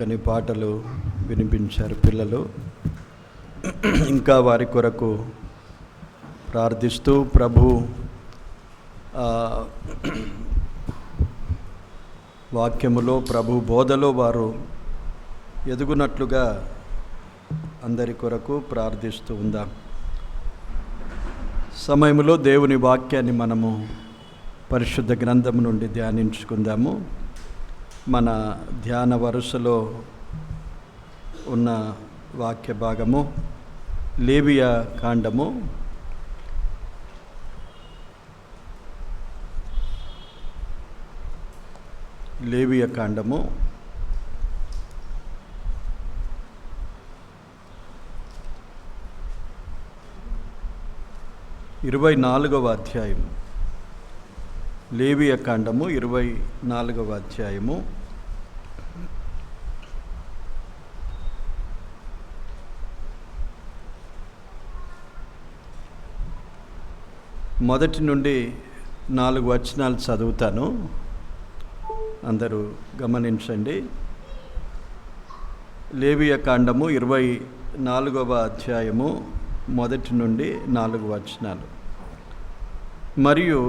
కొన్ని పాటలు వినిపించారు పిల్లలు. ఇంకా వారి కొరకు ప్రార్థిస్తూ ప్రభు వాక్యములో, ప్రభు బోధలో వారు ఎదుగునట్లుగా అందరి కొరకు ప్రార్థిస్తూ ఉందాం. సమయంలో దేవుని వాక్యాన్ని మనము పరిశుద్ధ గ్రంథం నుండి ధ్యానించుకుందాము. మన ధ్యాన వరుసలో ఉన్న వాక్య భాగము లేవియా కాండము 24వ అధ్యాయము. లేవియా కాండము 24వ అధ్యాయము. మొదటి నుండి 4 వచనాలు చదువుతాను, అందరూ గమనించండి. లేవియా కాండము 24వ అధ్యాయము మొదటి నుండి 4 వచనాలు. మరియు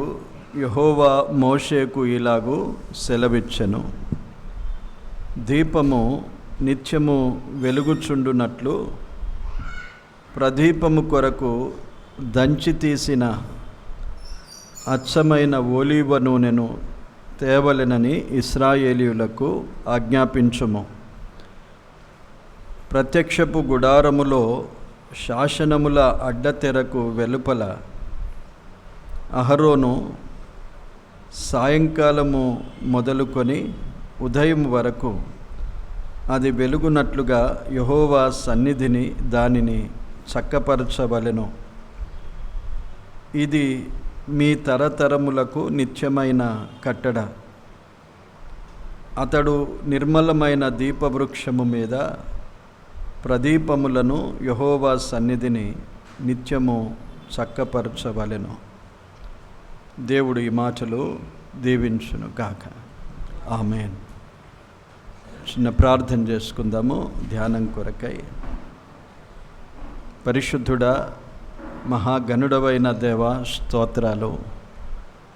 యెహోవా మోషేకు ఇలాగు సెలవిచ్చెను, దీపము నిత్యము వెలుగుచుండునట్లు ప్రదీపము కొరకు దంచి తీసిన అచ్చమైన ఒలీవ నూనెను తేవలెనని ఇశ్రాయేలీయులకు ఆజ్ఞాపించుము. ప్రత్యక్షపు గుడారములో శాసనముల అడ్డతెరకు వెలుపల అహరోను సాయంకాలము మొదలుకొని ఉదయం వరకు అది వెలుగునట్లుగా యెహోవా సన్నిధిని దానిని చక్కపరచవలెను. ఇది మీ తరతరములకు నిత్యమైన కట్టడ. అతడు నిర్మలమైన దీపవృక్షము మీద ప్రదీపములను యెహోవా సన్నిధిని నిత్యము చక్కపరచవలెను. దేవుడు ఈ మాటలు దీవించును గాక. ఆమేన్. చిన్న ప్రార్థన చేసుకుందాము ధ్యానం కొరకై. పరిశుద్ధుడా, మహాగణుడవైన దేవ, స్తోత్రాలు,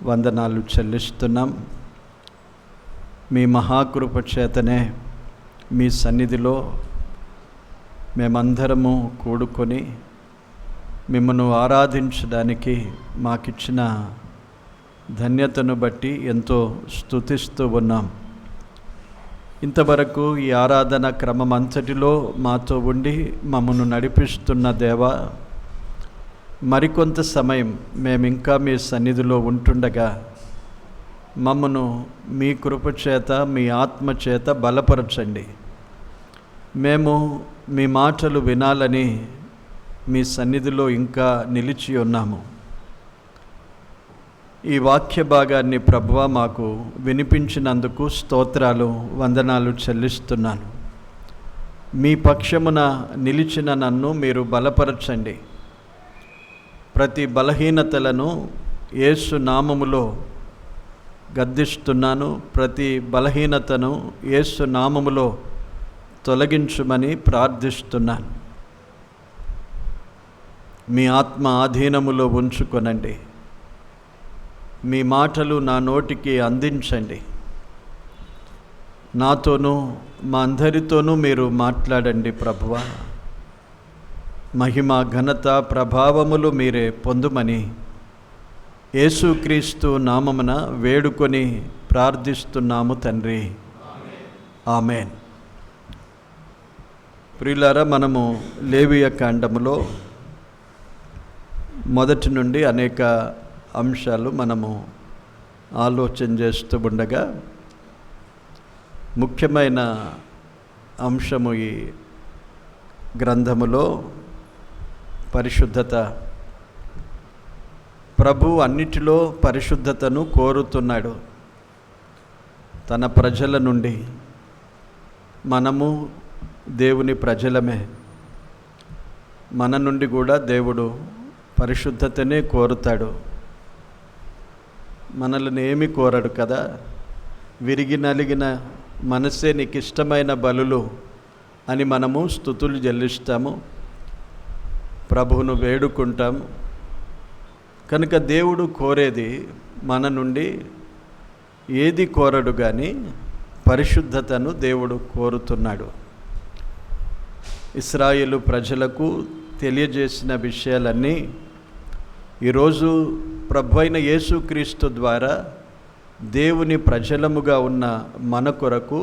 వందనాలు చెల్లిస్తున్నాం. మీ మహాకృప చేతనే మీ సన్నిధిలో మేమందరము కూడుకొని మిమ్మను ఆరాధించడానికి మాకిచ్చిన ధన్యతను బట్టి ఎంతో స్తుతిస్తూ ఉన్నాం. ఇంతవరకు ఈ ఆరాధన క్రమం అంతటిలో మాతో ఉండి మమ్మను నడిపిస్తున్న దేవా, మరికొంత సమయం మేమింకా మీ సన్నిధిలో ఉంటుండగా మమ్మను మీ కృపచేత, మీ ఆత్మచేత బలపరచండి. మేము మీ మాటలు వినాలని మీ సన్నిధిలో ఇంకా నిలిచి ఉన్నాము. ఈ వాక్య భాగాన్ని ప్రభువా మాకు వినిపించినందుకు స్తోత్రాలు, వందనాలు చెల్లిస్తున్నాను. మీ పక్షమున నిలిచిన నన్ను మీరు బలపరచండి. ప్రతి బలహీనతలను యేసు నామములో గద్దిస్తున్నాను. ప్రతి బలహీనతను యేసు నామములో తొలగించుమని ప్రార్థిస్తున్నాను. మీ ఆత్మ ఆధీనములో ఉంచుకొనండి. మీ మాటలు నా నోటికి అందించండి. నాతోనూ మా అందరితోనూ మీరు మాట్లాడండి ప్రభువా. మహిమ, ఘనత, ప్రభావములు మీరే పొందుమని యేసుక్రీస్తు నామమున వేడుకొని ప్రార్థిస్తున్నాము తండ్రి. ఆమేన్. ప్రియులారా, మనము లేవియా కాండములో మొదటి నుండి అనేక అంశాలు మనము ఆలోచన చేస్తూ ఉండగా ముఖ్యమైన అంశము ఈ గ్రంథములో పరిశుద్ధత. ప్రభు అన్నిటిలో పరిశుద్ధతను కోరుతున్నాడు తన ప్రజల నుండి. మనము దేవుని ప్రజలమే. మన నుండి కూడా దేవుడు పరిశుద్ధతనే కోరుతాడు. మనల్ని ఏమి కోరడు కదా. విరిగి నలిగిన మనసే నీకు ఇష్టమైన బలులు అని మనము స్తుతులు చెల్లిస్తాము, ప్రభువును వేడుకుంటాము. కనుక దేవుడు కోరేది మన నుండి ఏది కోరడు కానీ పరిశుద్ధతను దేవుడు కోరుతున్నాడు. ఇశ్రాయేలు ప్రజలకు తెలియజేసిన విషయాలన్నీ ఈరోజు ప్రభువైన యేసుక్రీస్తు ద్వారా దేవుని ప్రజలముగా ఉన్న మన కొరకు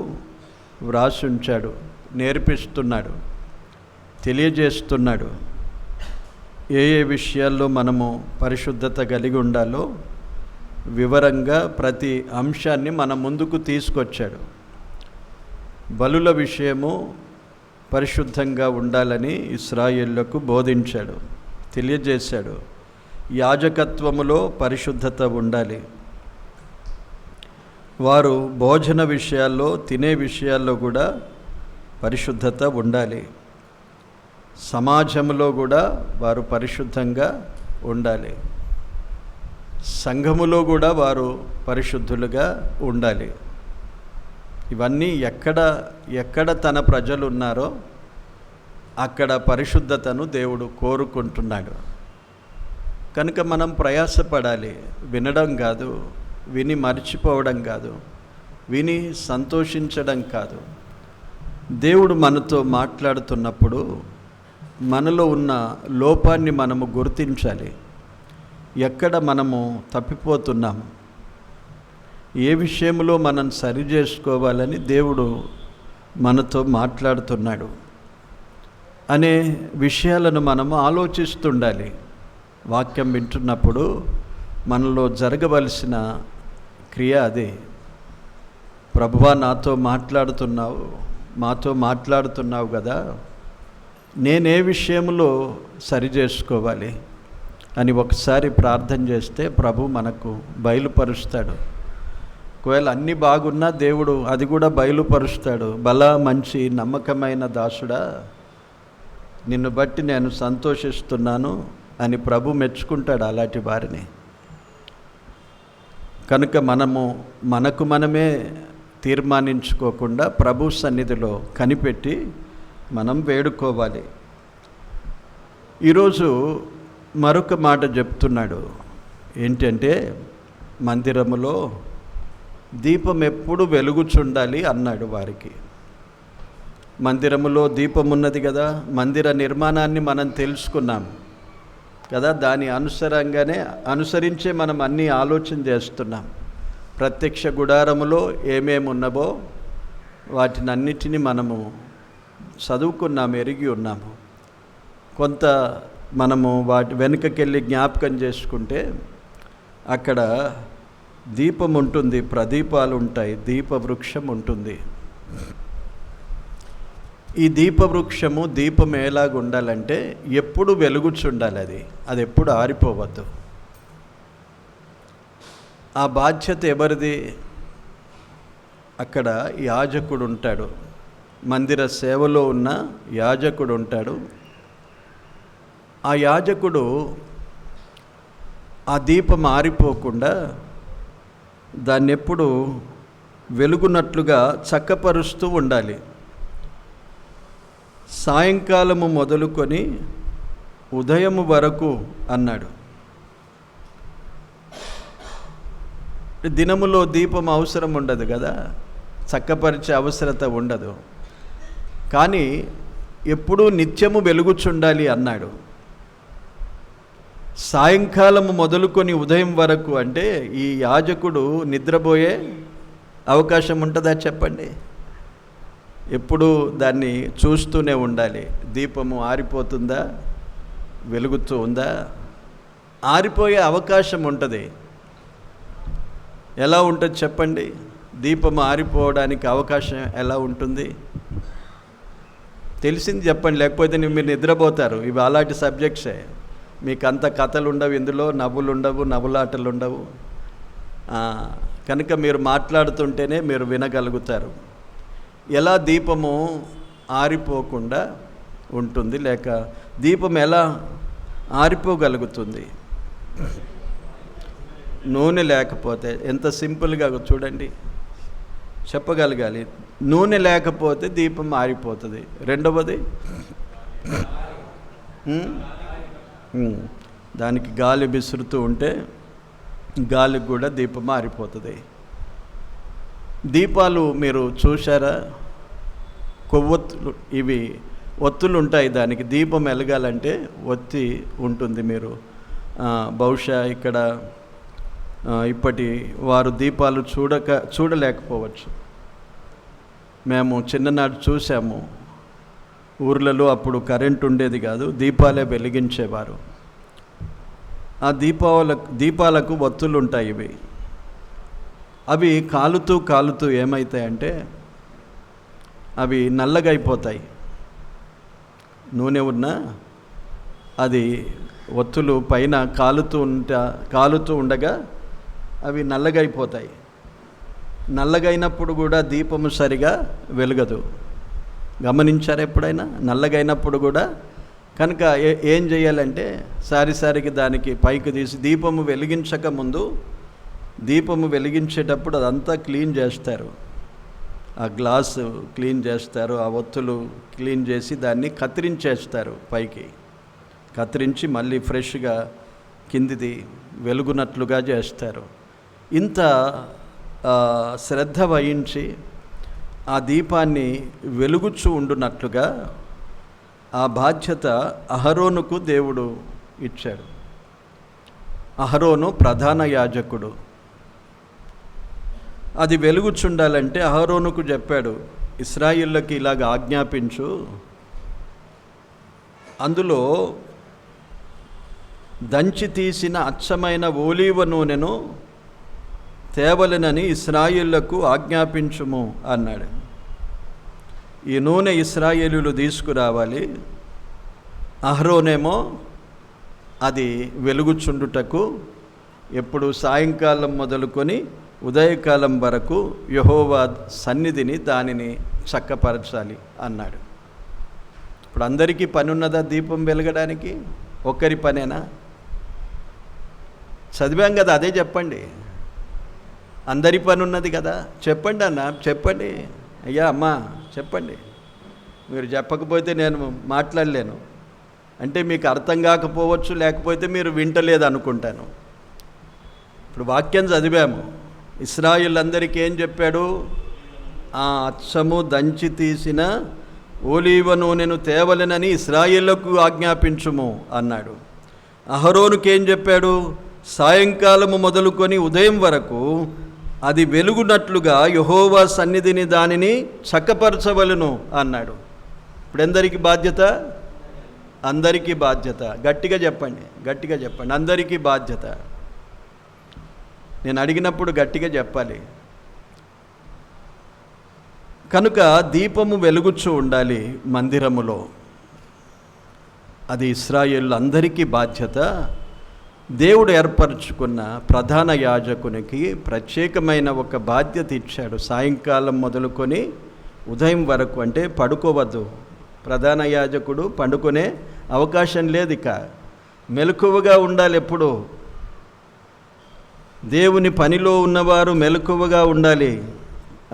వ్రాసుంచాడు, నేర్పిస్తున్నాడు, తెలియజేస్తున్నాడు. ఏ ఏ విషయాల్లో మనము పరిశుద్ధత కలిగి ఉండాలో వివరంగా ప్రతి అంశాన్ని మన ముందుకు తీసుకొచ్చాడు. బలుల విషయము పరిశుద్ధంగా ఉండాలని ఇశ్రాయేళ్లకు బోధించాడు, తెలియజేశాడు. యాజకత్వములో పరిశుద్ధత ఉండాలి. వారు భోజన విషయాల్లో, తినే విషయాల్లో కూడా పరిశుద్ధత ఉండాలి. సమాజంలో కూడా వారు పరిశుద్ధంగా ఉండాలి. సంఘములో కూడా వారు పరిశుద్ధులుగా ఉండాలి. ఇవన్నీ ఎక్కడ తన ప్రజలు ఉన్నారో అక్కడ పరిశుద్ధతను దేవుడు కోరుకుంటున్నాడు. కనుక మనం ప్రయాసపడాలి. వినడం కాదు, విని మర్చిపోవడం కాదు, విని సంతోషించడం కాదు. దేవుడు మనతో మాట్లాడుతున్నప్పుడు మనలో ఉన్న లోపాన్ని మనము గుర్తించాలి. ఎక్కడ మనము తప్పిపోతున్నాము, ఏ విషయంలో మనం సరి చేసుకోవాలని దేవుడు మనతో మాట్లాడుతున్నాడు అనే విషయాలను మనము ఆలోచిస్తుండాలి. వాక్యం వింటున్నప్పుడు మనలో జరగవలసిన క్రియ అదే. ప్రభువా, మాతో మాట్లాడుతున్నావు కదా, నేనే విషయంలో సరి చేసుకోవాలి అని ఒకసారి ప్రార్థన చేస్తే ప్రభు మనకు బయలుపరుస్తాడు. ఒకవేళ అన్నీ బాగున్నా దేవుడు అది కూడా బయలుపరుస్తాడు. బల మంచి నమ్మకమైన దాసుడా, నిన్ను బట్టి నేను సంతోషిస్తున్నాను అని ప్రభు మెచ్చుకుంటాడు అలాంటి వారిని. కనుక మనకు మనమే తీర్మానించుకోకుండా ప్రభు సన్నిధిలో కనిపెట్టి మనం వేడుకోవాలి. ఈరోజు మరొక మాట చెప్తున్నాడు. ఏంటంటే, మందిరములో దీపం ఎప్పుడు వెలుగుచుండాలి అన్నాడు వారికి. మందిరములో దీపం ఉన్నది కదా, మందిర నిర్మాణాన్ని మనం తెలుసుకున్నాం కదా, దాని అనుసరించే మనం అన్నీ ఆలోచన చేస్తున్నాం. ప్రత్యక్ష గుడారములో ఏమేమి ఉన్నవో వాటినన్నిటినీ మనము చదువుకున్నాము, ఎరిగి ఉన్నాము. కొంత మనము వాటి వెనుకకెళ్ళి జ్ఞాపకం చేసుకుంటే అక్కడ దీపం ఉంటుంది, ప్రదీపాలు ఉంటాయి, దీపవృక్షం ఉంటుంది. ఈ దీపవృక్షము, దీపం ఎలాగ ఉండాలంటే ఎప్పుడు వెలుగుచుండాలి. అది ఎప్పుడు ఆరిపోవద్దు. ఆ బాధ్యత ఎవరిది? అక్కడ యాజకుడు ఉంటాడు, మందిర సేవలో ఉన్న యాజకుడు ఉంటాడు. ఆ యాజకుడు ఆ దీపం ఆరిపోకుండా దాన్ని ఎప్పుడు వెలుగునట్లుగా చక్కపరుస్తూ ఉండాలి. సాయంకాలము మొదలుకొని ఉదయము వరకు అన్నాడు. దినములో దీపం అవసరం ఉండదు కదా, చక్కపరిచే అవసరత ఉండదు. కానీ ఎప్పుడూ నిత్యము వెలుగుచుండాలి అన్నాడు. సాయంకాలము మొదలుకొని ఉదయం వరకు అంటే ఈ యాజకుడు నిద్రపోయే అవకాశం ఉంటుందా చెప్పండి? ఎప్పుడు దాన్ని చూస్తూనే ఉండాలి. దీపము ఆరిపోతుందా, వెలుగుతూ ఉందా? ఆరిపోయే అవకాశం ఉంటుంది. ఎలా ఉంటుంది చెప్పండి? దీపం ఆరిపోవడానికి అవకాశం ఎలా ఉంటుంది? తెలిసింది చెప్పండి, లేకపోతే మీరు నిద్రపోతారు. ఇవి అలాంటి సబ్జెక్ట్సే. మీకు అంత కథలు ఉండవు, ఇందులో నవ్వులు ఉండవు, నవ్వులాటలు ఉండవు. కనుక మీరు మాట్లాడుతుంటేనే మీరు వినగలుగుతారు. ఎలా దీపము ఆరిపోకుండా ఉంటుంది, లేక దీపం ఎలా ఆరిపోగలుగుతుంది? నూనె లేకపోతే. ఎంత సింపుల్గా చూడండి. చెప్పగలగాలి. నూనె లేకపోతే దీపం ఆరిపోతుంది. రెండవది దానికి గాలి విసురుతూ ఉంటే గాలికి కూడా దీపం ఆరిపోతుంది. దీపాలు మీరు చూశారా? కొవ్వొత్తులు, ఇవి ఒత్తులు ఉంటాయి. దానికి దీపం వెలగాలంటే ఒత్తి ఉంటుంది. మీరు బహుశా ఇక్కడ ఇప్పటి వారు దీపాలు చూడలేకపోవచ్చు. మేము చిన్ననాడు చూసాము. ఊర్లలో అప్పుడు కరెంట్ ఉండేది కాదు, దీపాలే వెలిగించేవారు. ఆ దీపాలకు ఒత్తులు ఉంటాయి. అవి కాలుతూ ఏమవుతాయంటే అవి నల్లగా అయిపోతాయి. నూనె ఉన్నా అది ఒత్తులు పైన కాలుతూ ఉండగా అవి నల్లగా అయిపోతాయి. నల్లగైనప్పుడు కూడా దీపము సరిగా వెలగదు. గమనించారా ఎప్పుడైనా? నల్లగైనప్పుడు కూడా. కనుక ఏం చేయాలంటే సారికి దానికి పైకి తీసి దీపము వెలిగించక ముందు, దీపము వెలిగించేటప్పుడు అదంతా క్లీన్ చేస్తారు. ఆ గ్లాసు క్లీన్ చేస్తారు, ఆ ఒత్తులు క్లీన్ చేసి దాన్ని కత్తిరించేస్తారు. పైకి కత్తిరించి మళ్ళీ ఫ్రెష్గా కిందిది వెలుగునట్లుగా చేస్తారు. ఇంత శ్రద్ధ వహించి ఆ దీపాన్ని వెలుగుచూ ఉండునట్లుగా ఆ బాధ్యత అహరోనుకు దేవుడు ఇచ్చాడు. అహరోను ప్రధాన యాజకుడు. అది వెలుగుచుండాలంటే అహరోనుకు చెప్పాడు, ఇశ్రాయేలుకి ఇలాగ ఆజ్ఞాపించు, అందులో దంచి తీసిన అచ్చమైన ఓలీవ నూనెను తేవలెనని ఇశ్రాయేలుకు ఆజ్ఞాపించుము అన్నాడు. ఈ నూనె ఇశ్రాయేలీయులు తీసుకురావాలి. అహరోనేమో అది వెలుగుచుండుటకు ఎప్పుడు సాయంకాలం మొదలుకొని ఉదయకాలం వరకు యెహోవా సన్నిధిని దానిని చక్కపరచాలి అన్నాడు. ఇప్పుడు అందరికీ పని ఉన్నదా దీపం వెలగడానికి? ఒక్కరి పనేనా? చదివాం కదా, అదే చెప్పండి. అందరి పని ఉన్నది కదా, చెప్పండి అన్న, చెప్పండి అయ్యా, అమ్మ చెప్పండి. మీరు చెప్పకపోతే నేను మాట్లాడలేను. అంటే మీకు అర్థం కాకపోవచ్చు, లేకపోతే మీరు వింటలేదు అనుకుంటాను. ఇప్పుడు వాక్యం చదివాము. ఇశ్రాయేలులందరికీ ఏం చెప్పాడు? ఆ అచ్చము దంచి తీసిన ఓలీవ నూనెను తేవలెనని ఇశ్రాయేలుకు ఆజ్ఞాపించుము అన్నాడు. అహరోనుకి ఏం చెప్పాడు? సాయంకాలము మొదలుకొని ఉదయం వరకు అది వెలుగునట్లుగా యెహోవా సన్నిధిని దానిని చక్కపరచవలెను అన్నాడు. ఇప్పుడు ఎందరికి బాధ్యత? అందరికీ బాధ్యత. గట్టిగా చెప్పండి, గట్టిగా చెప్పండి. అందరికీ బాధ్యత. నేను అడిగినప్పుడు గట్టిగా చెప్పాలి. కనుక దీపము వెలుగుచూ ఉండాలి మందిరములో. అది ఇశ్రాయేలు అందరికీ బాధ్యత. దేవుడు ఏర్పరచుకున్న ప్రధాన యాజకునికి ప్రత్యేకమైన ఒక బాధ్యత ఇచ్చాడు. సాయంకాలం మొదలుకొని ఉదయం వరకు, అంటే పడుకోవద్దు. ప్రధాన యాజకుడు పండుకునే అవకాశం లేదు. ఇక మెలకువగా ఉండాలి. ఎప్పుడు దేవుని పనిలో ఉన్నవారు మెలకువగా ఉండాలి.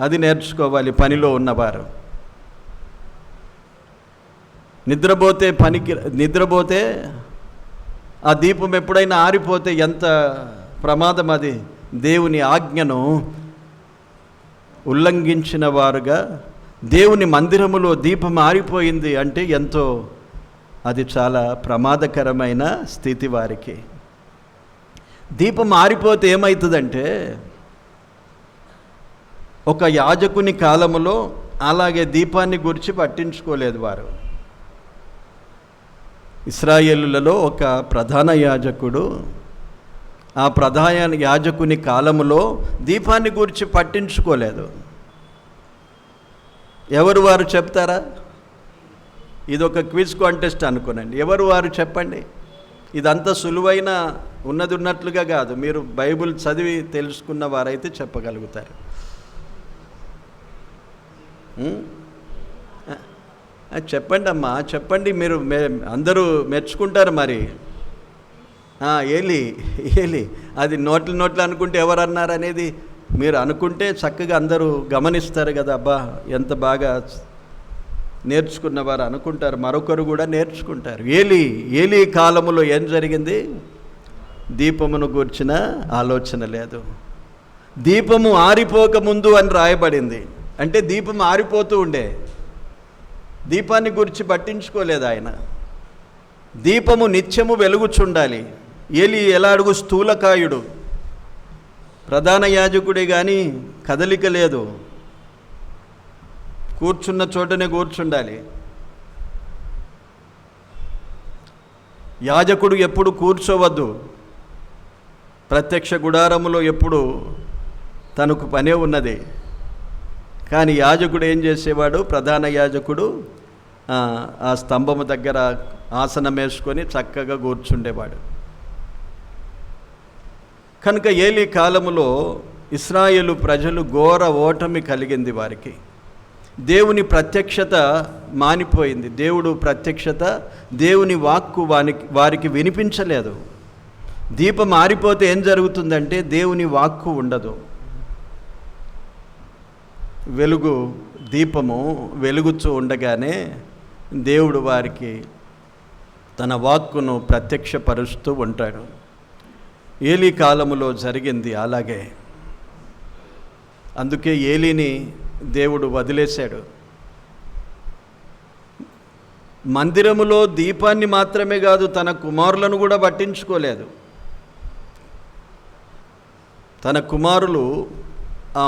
అది నేర్చుకోవాలి. పనిలో ఉన్నవారు నిద్రపోతే ఆ దీపం ఎప్పుడైనా ఆరిపోతే ఎంత ప్రమాదం. అది దేవుని ఆజ్ఞను ఉల్లంఘించిన వారుగా దేవుని మందిరములో దీపం ఆరిపోయింది అంటే ఎంతో, అది చాలా ప్రమాదకరమైన స్థితి వారికి. దీపం ఆరిపోతే ఏమవుతుందంటే, ఒక యాజకుని కాలములో అలాగే దీపాన్ని గురించి పట్టించుకోలేదు వారు. ఇశ్రాయేలులలో ఒక ప్రధాన యాజకుడు, ఆ ప్రధాన యాజకుని కాలములో దీపాన్ని గురించి పట్టించుకోలేదు. ఎవరు వారు చెప్తారా? ఇదొక క్విజ్ కాంటెస్ట్ అనుకోనండి. ఎవరు వారు చెప్పండి. ఇదంతా సులువైన ఉన్నది ఉన్నట్లుగా కాదు. మీరు బైబిల్ చదివి తెలుసుకున్న వారైతే చెప్పగలుగుతారు. చెప్పండి అమ్మా, చెప్పండి. మీరు అందరూ మెచ్చుకుంటారు. మరి ఏలి అది నోట్లు అనుకుంటే ఎవరు అన్నారు అనేది మీరు అనుకుంటే చక్కగా అందరూ గమనిస్తారు కదా, అబ్బా ఎంత బాగా నేర్చుకున్నవారు అనుకుంటారు, మరొకరు కూడా నేర్చుకుంటారు. ఏలీ కాలములో ఏం జరిగింది? దీపమును గూర్చిన ఆలోచన లేదు. దీపము ఆరిపోకముందు అని రాయబడింది. అంటే దీపం ఆరిపోతూ ఉండే, దీపాన్ని గురించి పట్టించుకోలేదు ఆయన. దీపము నిత్యము వెలుగుచుండాలి. ఏలీ ఎలా అడుగు? స్థూలకాయుడు, ప్రధాన యాజకుడే కానీ కదలిక లేదు, కూర్చున్న చోటనే కూర్చుండాలి. యాజకుడు ఎప్పుడు కూర్చోవద్దు, ప్రత్యక్ష గుడారములో ఎప్పుడు తనకు పనే ఉన్నది. కానీ యాజకుడు ఏం చేసేవాడు? ప్రధాన యాజకుడు ఆ స్తంభము దగ్గర ఆసనం వేసుకొని చక్కగా కూర్చుండేవాడు. కనుక ఏలీ కాలములో ఇశ్రాయేలు ప్రజలు ఘోర ఓటమి కలిగింది వారికి. దేవుని ప్రత్యక్షత మానిపోయింది. దేవుడు ప్రత్యక్షత, దేవుని వాక్కు వారికి వినిపించలేదు. దీపం ఆరిపోతే ఏం జరుగుతుందంటే దేవుని వాక్కు ఉండదు. దీపము వెలుగుతూ ఉండగానే దేవుడు వారికి తన వాక్కును ప్రత్యక్షపరుస్తూ ఉంటాడు. ఏలీ కాలములో జరిగింది అలాగే. అందుకే ఏలీని దేవుడు వదిలేశాడు. మందిరములో దీపాన్ని మాత్రమే కాదు, తన కుమారులను కూడా పట్టించుకోలేదు. తన కుమారులు ఆ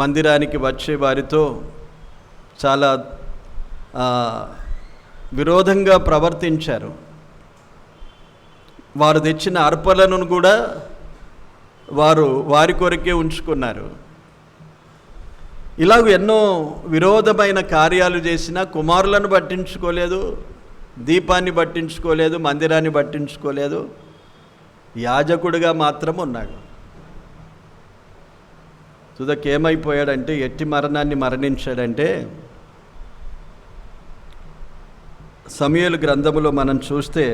మందిరానికి వచ్చే వారితో చాలా విరోధంగా ప్రవర్తించారు. వారు తెచ్చిన అర్పణలను కూడా వారి కొరకే ఉంచుకున్నారు. ఇలాగ ఎన్నో విరోధమైన కార్యాలు చేసినా కుమారులను పట్టించుకోలేదు, దీపాన్ని పట్టించుకోలేదు, మందిరాన్ని పట్టించుకోలేదు. యాజకుడిగా మాత్రం ఉన్నాడు. తుదకేమైపోయాడంటే, ఎట్టి మరణాన్ని మరణించాడంటే, సమూయేలు గ్రంథములో మనం చూస్తే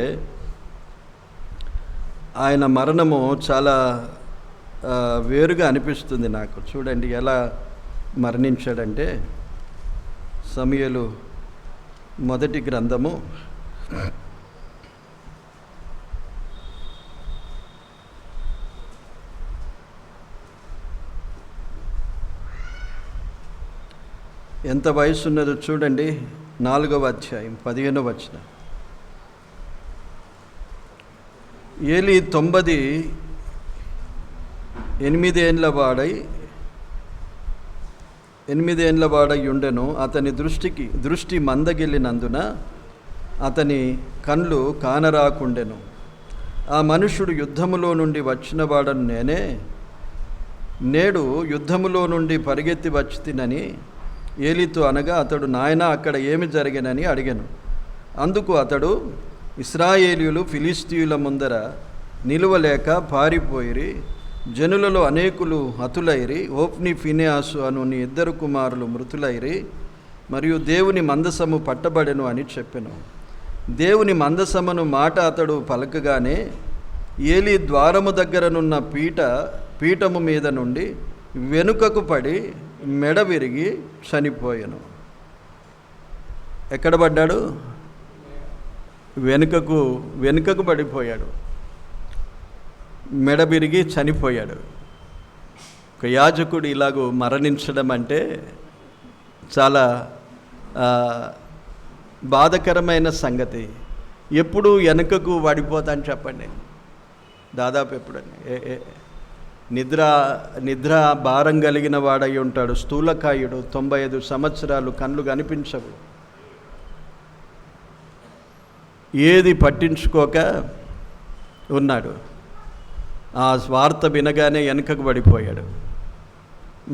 ఆయన మరణము చాలా వేరుగా అనిపిస్తుంది నాకు. చూడండి ఎలా మరణించాడంటే, సమూయేలు మొదటి గ్రంథము 4 ఎంత వయసు ఉన్నదో చూడండి. 4వ అధ్యాయం 15వ వచనం. ఏలీ 98 ఏండ్ల వాడై ఉండెను. అతని దృష్టి మందగిల్లినందున అతని కళ్ళు కానరాకుండెను. ఆ మనుష్యుడు యుద్ధములో నుండి వచ్చిన వాడను నేనే. నేడు యుద్ధములో నుండి పరిగెత్తి వచ్చి తినని ఏలీతో అనగా, అతడు నాయనా అక్కడ ఏమి జరిగినని అడిగాను. అందుకు అతడు, ఇశ్రాయేలీయులు ఫిలిష్తీయుల ముందర నిలువలేక పారిపోయిరి, జనులలో అనేకులు హతులైరి, ఓఫ్ని ఫినెహాసు అను నీ 2 కుమారులు మృతులైరి, మరియు దేవుని మందసము పట్టబడెను అని చెప్పెను. దేవుని మందసమును మాట అతడు పలకగానే ఏలీ ద్వారము దగ్గరనున్న పీఠము మీద నుండి వెనుకకు పడి మెడ విరిగి చనిపోయాను. ఎక్కడ పడ్డాడు? వెనుకకు పడిపోయాడు, మెడ విరిగి చనిపోయాడు. ఒక యాజకుడు ఇలాగూ మరణించడం అంటే చాలా బాధకరమైన సంగతి. ఎప్పుడు వెనుకకు పడిపోతాను చెప్పండి? దాదాపు ఎప్పుడని నిద్ర భారం కలిగిన వాడై ఉంటాడు. స్థూలకాయుడు, 95 సంవత్సరాలు, కళ్ళు కనిపించవు, ఏది పట్టించుకోక ఉన్నాడు. ఆ వార్త వినగానే వెనుకకు పడిపోయాడు,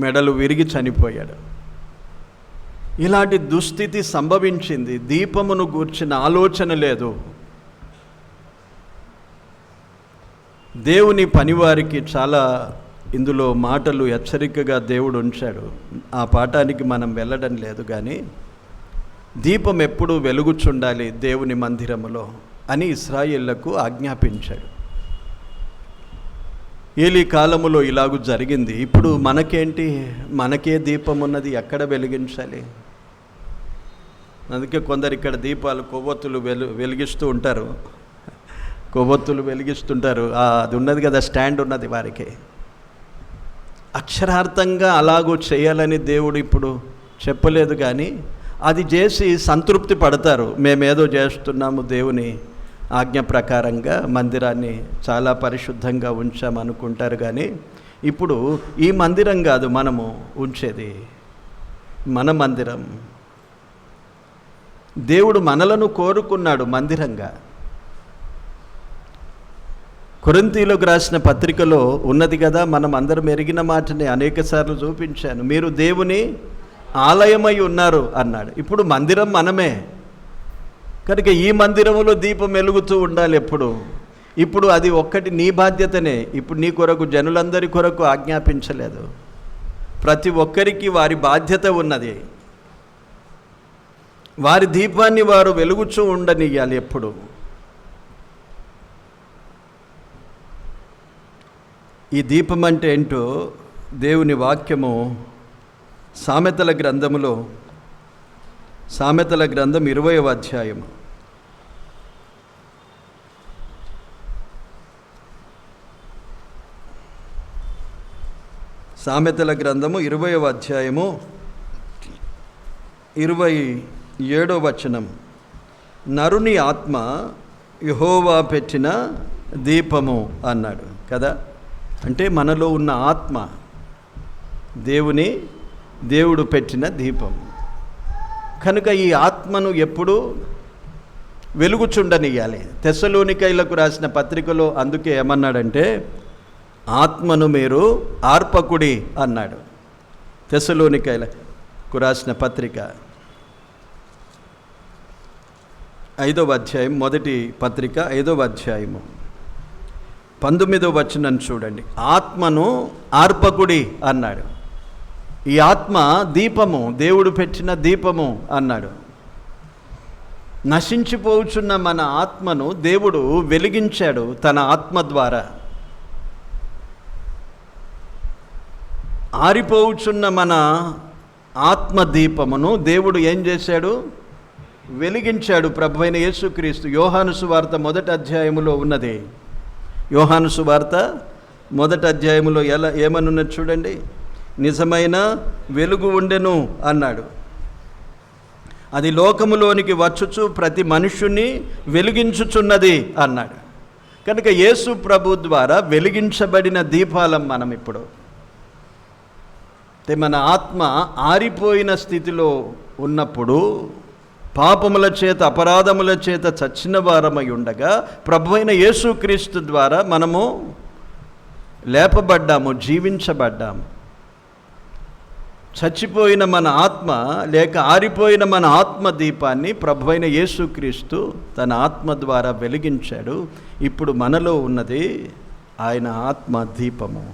మెడలు విరిగి చనిపోయాడు. ఇలాంటి దుస్థితి సంభవించింది. దీపమును గూర్చిన ఆలోచన లేదు. దేవుని పనివారికి చాలా ఇందులో మాటలు హెచ్చరికగా దేవుడు ఉంచాడు. ఆ పాఠానికి మనం వెళ్ళడం లేదు, కానీ దీపం ఎప్పుడూ వెలుగుచుండాలి దేవుని మందిరములో అని ఇశ్రాయేళ్లకు ఆజ్ఞాపించాడు. ఏలీ కాలములో ఇలాగూ జరిగింది. ఇప్పుడు మనకేంటి? మనకే దీపం ఉన్నది, ఎక్కడ వెలిగించాలి? అందుకే కొందరు ఇక్కడ దీపాలు కొవ్వొత్తులు వెలిగిస్తూ ఉంటారు. కొవ్వొత్తులు వెలిగిస్తుంటారు. అది ఉన్నది కదా, స్టాండ్ ఉన్నది వారికి. అక్షరార్థంగా అలాగూ చేయాలని దేవుడు ఇప్పుడు చెప్పలేదు, కానీ అది చేసి సంతృప్తి పడతారు. మేమేదో చేస్తున్నాము, దేవుని ఆజ్ఞ ప్రకారంగా మందిరాన్ని చాలా పరిశుద్ధంగా ఉంచామనుకుంటారు. కానీ ఇప్పుడు ఈ మందిరం కాదు మనము ఉంచేది, మన మందిరం. దేవుడు మనలను కోరుకున్నాడు మందిరంగా. కొరింథీయులకు రాసిన పత్రికలో ఉన్నది కదా, మనం అందరం ఎరిగిన మాటని అనేకసార్లు చూపించాను. మీరు దేవుని ఆలయమై ఉన్నారు అన్నాడు. ఇప్పుడు మందిరం మనమే కనుక ఈ మందిరంలో దీపం వెలుగుతూ ఉండాలి ఎప్పుడు. ఇప్పుడు అది ఒక్కటి నీ బాధ్యతనే. ఇప్పుడు నీ కొరకు, జనులందరి కొరకు ఆజ్ఞాపించలేదు. ప్రతి ఒక్కరికి వారి బాధ్యత ఉన్నది. వారి దీపాన్ని వారు వెలుగుచూ ఉండనియ్యాలి ఎప్పుడు. ఈ దీపం అంటే ఏంటో దేవుని వాక్యము సామెతల గ్రంథములో, సామెతల గ్రంథం 20వ అధ్యాయము, సామెతల గ్రంథము 20వ అధ్యాయము 27వ వచనం. నరుని ఆత్మ యెహోవా పెట్టిన దీపము అన్నాడు కదా. అంటే మనలో ఉన్న ఆత్మ దేవుడు పెట్టిన దీపం కనుక ఈ ఆత్మను ఎప్పుడు వెలుగుచుండనియాలి. తెస్సలోనికైలకు రాసిన పత్రికలో అందుకే ఏమన్నాడంటే, ఆత్మను మీరు ఆర్పకుడి అన్నాడు. తెస్సలోనికైలకు రాసిన పత్రిక 5వ అధ్యాయం, మొదటి పత్రిక 5వ అధ్యాయము 19వ వచనం చూడండి. ఆత్మను ఆర్పకుడి అన్నాడు. ఈ ఆత్మ దీపము, దేవుడు పెట్టిన దీపము అన్నాడు. నశించిపోచున్న మన ఆత్మను దేవుడు వెలిగించాడు తన ఆత్మ ద్వారా. ఆరిపోవుచున్న మన ఆత్మ దీపమును దేవుడు ఏం చేశాడు? వెలిగించాడు. ప్రభువైన యేసుక్రీస్తు యోహాను సువార్త 1వ అధ్యాయములో ఉన్నది. యోహాను సువార్త 1వ అధ్యాయములో ఏమనున్నది చూడండి. నిజమైన వెలుగు ఉండెను అన్నాడు. అది లోకములోనికి వచ్చుచు ప్రతి మనుష్యుని వెలిగించుచున్నది అన్నాడు. కనుక యేసు ప్రభు ద్వారా వెలిగించబడిన దీపాలం మనం ఇప్పుడు. మన ఆత్మ ఆరిపోయిన స్థితిలో ఉన్నప్పుడు, పాపముల చేత అపరాధముల చేత చచ్చిన వారమై ఉండగా ప్రభువైన యేసుక్రీస్తు ద్వారా మనము లేపబడ్డాము, జీవించబడ్డాము. చచ్చిపోయిన మన ఆత్మ లేక ఆరిపోయిన మన ఆత్మ దీపాన్ని ప్రభువైన యేసుక్రీస్తు తన ఆత్మ ద్వారా వెలిగించాడు. ఇప్పుడు మనలో ఉన్నది ఆయన ఆత్మ దీపము.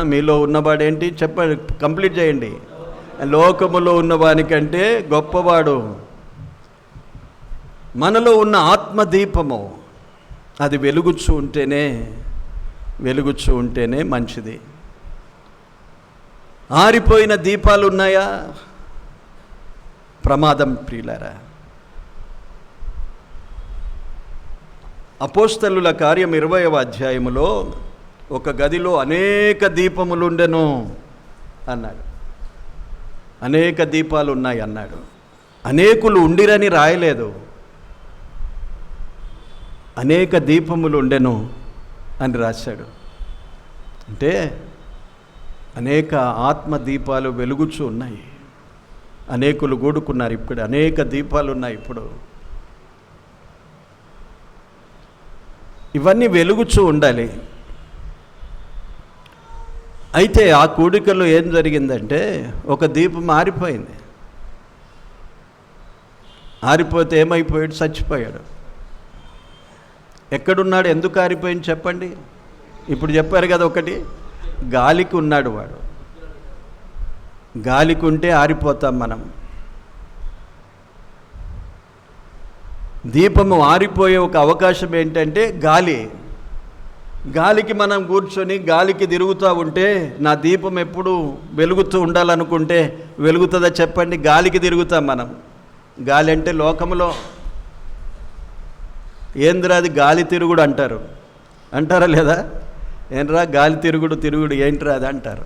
మీలో ఉన్నవాడేంటి చెప్పండి, కంప్లీట్ చేయండి. లోకములో ఉన్నవానికంటే గొప్పవాడు. మనలో ఉన్న ఆత్మ దీపము అది వెలుగుచూ ఉంటేనే మంచిది. ఆరిపోయిన దీపాలు ఉన్నాయా? ప్రమాదం ప్రియులారా. అపోస్తలుల కార్యం 20వ అధ్యాయములో ఒక గదిలో అనేక దీపములుండెను అన్నాడు. అనేక దీపాలు ఉన్నాయి అన్నాడు. అనేకులు ఉండిరని రాయలేదు. అనేక దీపములు ఉండెను అని రాశాడు. అంటే అనేక ఆత్మ దీపాలు వెలుగుచూ ఉన్నాయి. అనేకులు కూడుకున్నారు. ఇప్పుడు అనేక దీపాలు ఉన్నాయి. ఇప్పుడు ఇవన్నీ వెలుగుచూ ఉండాలి. అయితే ఆ కూడికలో ఏం జరిగిందంటే, ఒక దీపం ఆరిపోయింది. ఆరిపోతే ఏమైపోయాడు? చచ్చిపోయాడు. ఎక్కడున్నాడు? ఎందుకు ఆరిపోయింది చెప్పండి. ఇప్పుడు చెప్పారు కదా, ఒకటి గాలికి ఉన్నాడు వాడు. గాలికి ఉంటే ఆరిపోతాం మనం. దీపము ఆరిపోయే ఒక అవకాశం ఏంటంటే గాలికి మనం కూర్చొని గాలికి తిరుగుతూ ఉంటే నా దీపం ఎప్పుడు వెలుగుతూ ఉండాలనుకుంటే వెలుగుతుందా చెప్పండి? గాలికి తిరుగుతాం మనం. గాలి అంటే లోకంలో ఏంద్రా అది గాలి తిరుగుడు అంటారా లేదా? ఏంట్రా గాలి తిరుగుడు ఏంట్రా అది అంటారు.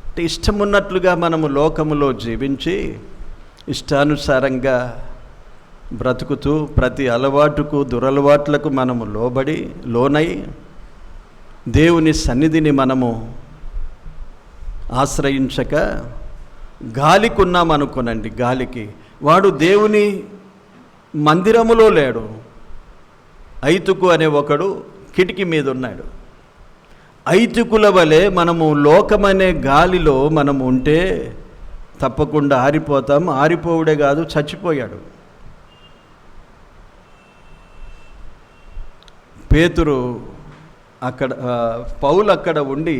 అంటే ఇష్టం ఉన్నట్లుగా మనము లోకములో జీవించి ఇష్టానుసారంగా బ్రతుకుతూ ప్రతి అలవాటుకు దురలవాట్లకు మనము లోనై దేవుని సన్నిధిని మనము ఆశ్రయించక గాలికి ఉన్నామనుకోనండి. గాలికి వాడు దేవుని మందిరములో లేడు. ఐతుకు అనే ఒకడు కిటికీ మీద ఉన్నాడు. ఐతుకుల వలె మనము లోకమనే గాలిలో మనము ఉంటే తప్పకుండా ఆరిపోతాం. ఆరిపోవుడే కాదు, చచ్చిపోయాడు. పేతురు పౌలు అక్కడ ఉండి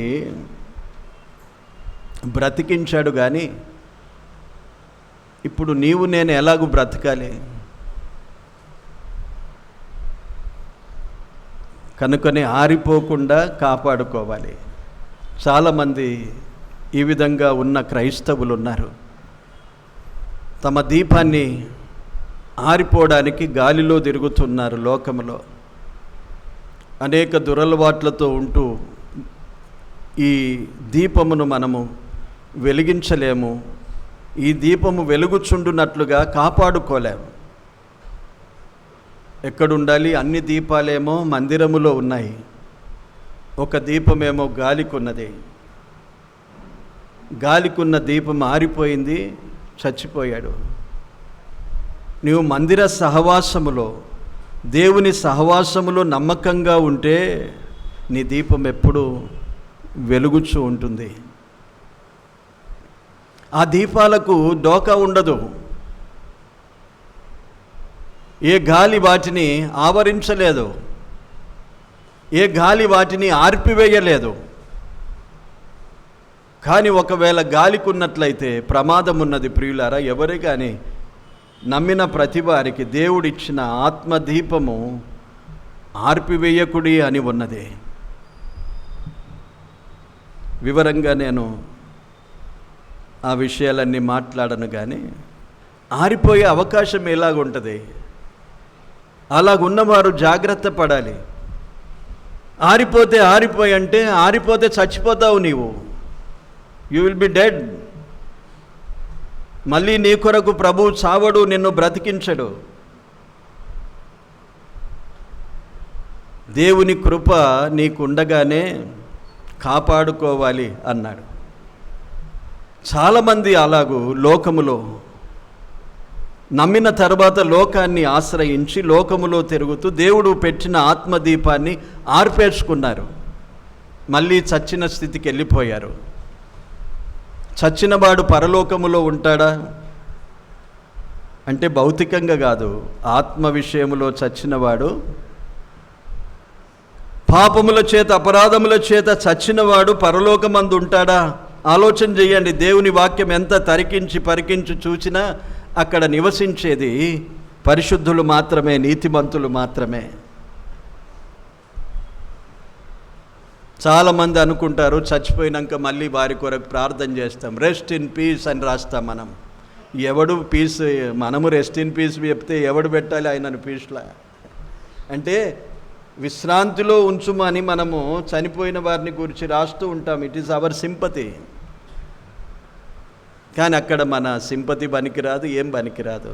బ్రతికించాడు. కానీ ఇప్పుడు నీవు నేను ఎలాగూ బ్రతకాలి? కనుకనే ఆరిపోకుండా కాపాడుకోవాలి. చాలామంది ఈ విధంగా ఉన్న క్రైస్తవులు ఉన్నారు. తమ దీపాన్ని ఆరిపోవడానికి గాలిలో తిరుగుతున్నారు. లోకంలో అనేక దురలవాట్లతో ఉంటూ ఈ దీపమును మనము వెలిగించలేము. ఈ దీపము వెలుగుచుండునట్లుగా కాపాడుకోలేము. ఎక్కడుండాలి? అన్ని దీపాలేమో మందిరములో ఉన్నాయి. ఒక దీపమేమో గాలికున్నది. గాలికున్న దీపం ఆరిపోయింది, చచ్చిపోయాడు. నీవు మందిర సహవాసములో, దేవుని సహవాసములో నమ్మకంగా ఉంటే నీ దీపం ఎప్పుడూ వెలుగుచూ ఉంటుంది. ఆ దీపాలకు డోకా ఉండదు. ఏ గాలి వాటిని ఆవరించలేదు, ఏ గాలి వాటిని ఆర్పివేయలేదు. కానీ ఒకవేళ గాలికున్నట్లయితే ప్రమాదం ఉన్నది ప్రియులారా. ఎవరే కానీ నమ్మిన ప్రతి వారికి దేవుడిచ్చిన ఆత్మదీపము ఆర్పివేయకుడి అని ఉన్నది. వివరంగా నేను ఆ విషయాలన్నీ మాట్లాడను. కానీ ఆరిపోయే అవకాశం ఎలాగుంటుంది? అలాగున్నవారు జాగ్రత్త పడాలి. ఆరిపోతే చచ్చిపోతావు నీవు. You will be dead. మళ్ళీ నీ కొరకు ప్రభువు చావడు, నిన్ను బ్రతికించడు. దేవుని కృప నీకుండగానే కాపాడుకోవాలి అన్నాడు. చాలామంది అలాగూ లోకములో నమ్మిన తర్వాత లోకాన్ని ఆశ్రయించి లోకములో తిరుగుతూ దేవుడు పెట్టిన ఆత్మదీపాన్ని ఆర్పేర్చుకున్నారు. మళ్ళీ చచ్చిన స్థితికి వెళ్ళిపోయారు. చచ్చినవాడు పరలోకములో ఉంటాడా అంటే భౌతికంగా కాదు, ఆత్మ విషయములో చచ్చినవాడు, పాపముల చేత అపరాధముల చేత చచ్చినవాడు పరలోకమందు ఉంటాడా? ఆలోచన చేయండి. దేవుని వాక్యం ఎంత పరికించి చూసినా అక్కడ నివసించేది పరిశుద్ధులు మాత్రమే, నీతిమంతులు మాత్రమే. చాలామంది అనుకుంటారు చచ్చిపోయినాక మళ్ళీ వారి కొరకు ప్రార్థన చేస్తాం, రెస్ట్ ఇన్ పీస్ అని రాస్తాం. మనం ఎవడు పీస్, మనము రెస్ట్ ఇన్ పీస్ చెప్తే ఎవడు పెట్టాలి ఆయనను పీస్లా? అంటే విశ్రాంతిలో ఉంచుమని మనము చనిపోయిన వారిని గురించి రాస్తూ ఉంటాం. It is our sympathy. కానీ అక్కడ మన సింపతి పనికిరాదు, ఏం పనికిరాదు.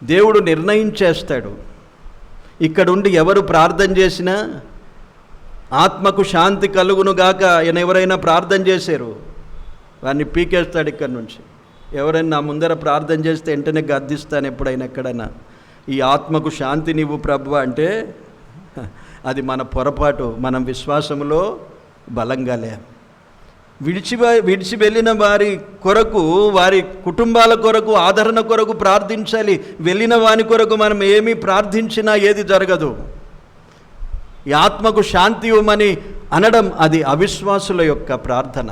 దేవుడు నిర్ణయించేస్తాడు. ఇక్కడుండి ఎవరు ప్రార్థన చేసినా ఆత్మకు శాంతి కలుగునుగాక అని ఎవరైనా ప్రార్థన చేశారు, వారిని పీకేస్తాడు ఇక్కడి నుంచి. ఎవరైనా నా ముందర ప్రార్థన చేస్తే వెంటనే గద్దిస్తాను ఎప్పుడైనా ఎక్కడైనా, ఈ ఆత్మకు శాంతి నీవు ప్రభువా అంటే అది మన పొరపాటు. మనం విశ్వాసములో బలంగా లేం. విడిచి వెళ్ళిన వారి కొరకు, వారి కుటుంబాల కొరకు, ఆదరణ కొరకు ప్రార్థించాలి. వెళ్ళిన వాని కొరకు మనం ఏమీ ప్రార్థించినా ఏది జరగదు. ఈ ఆత్మకు శాంతి ఇవ్వమని అనడం అది అవిశ్వాసుల యొక్క ప్రార్థన.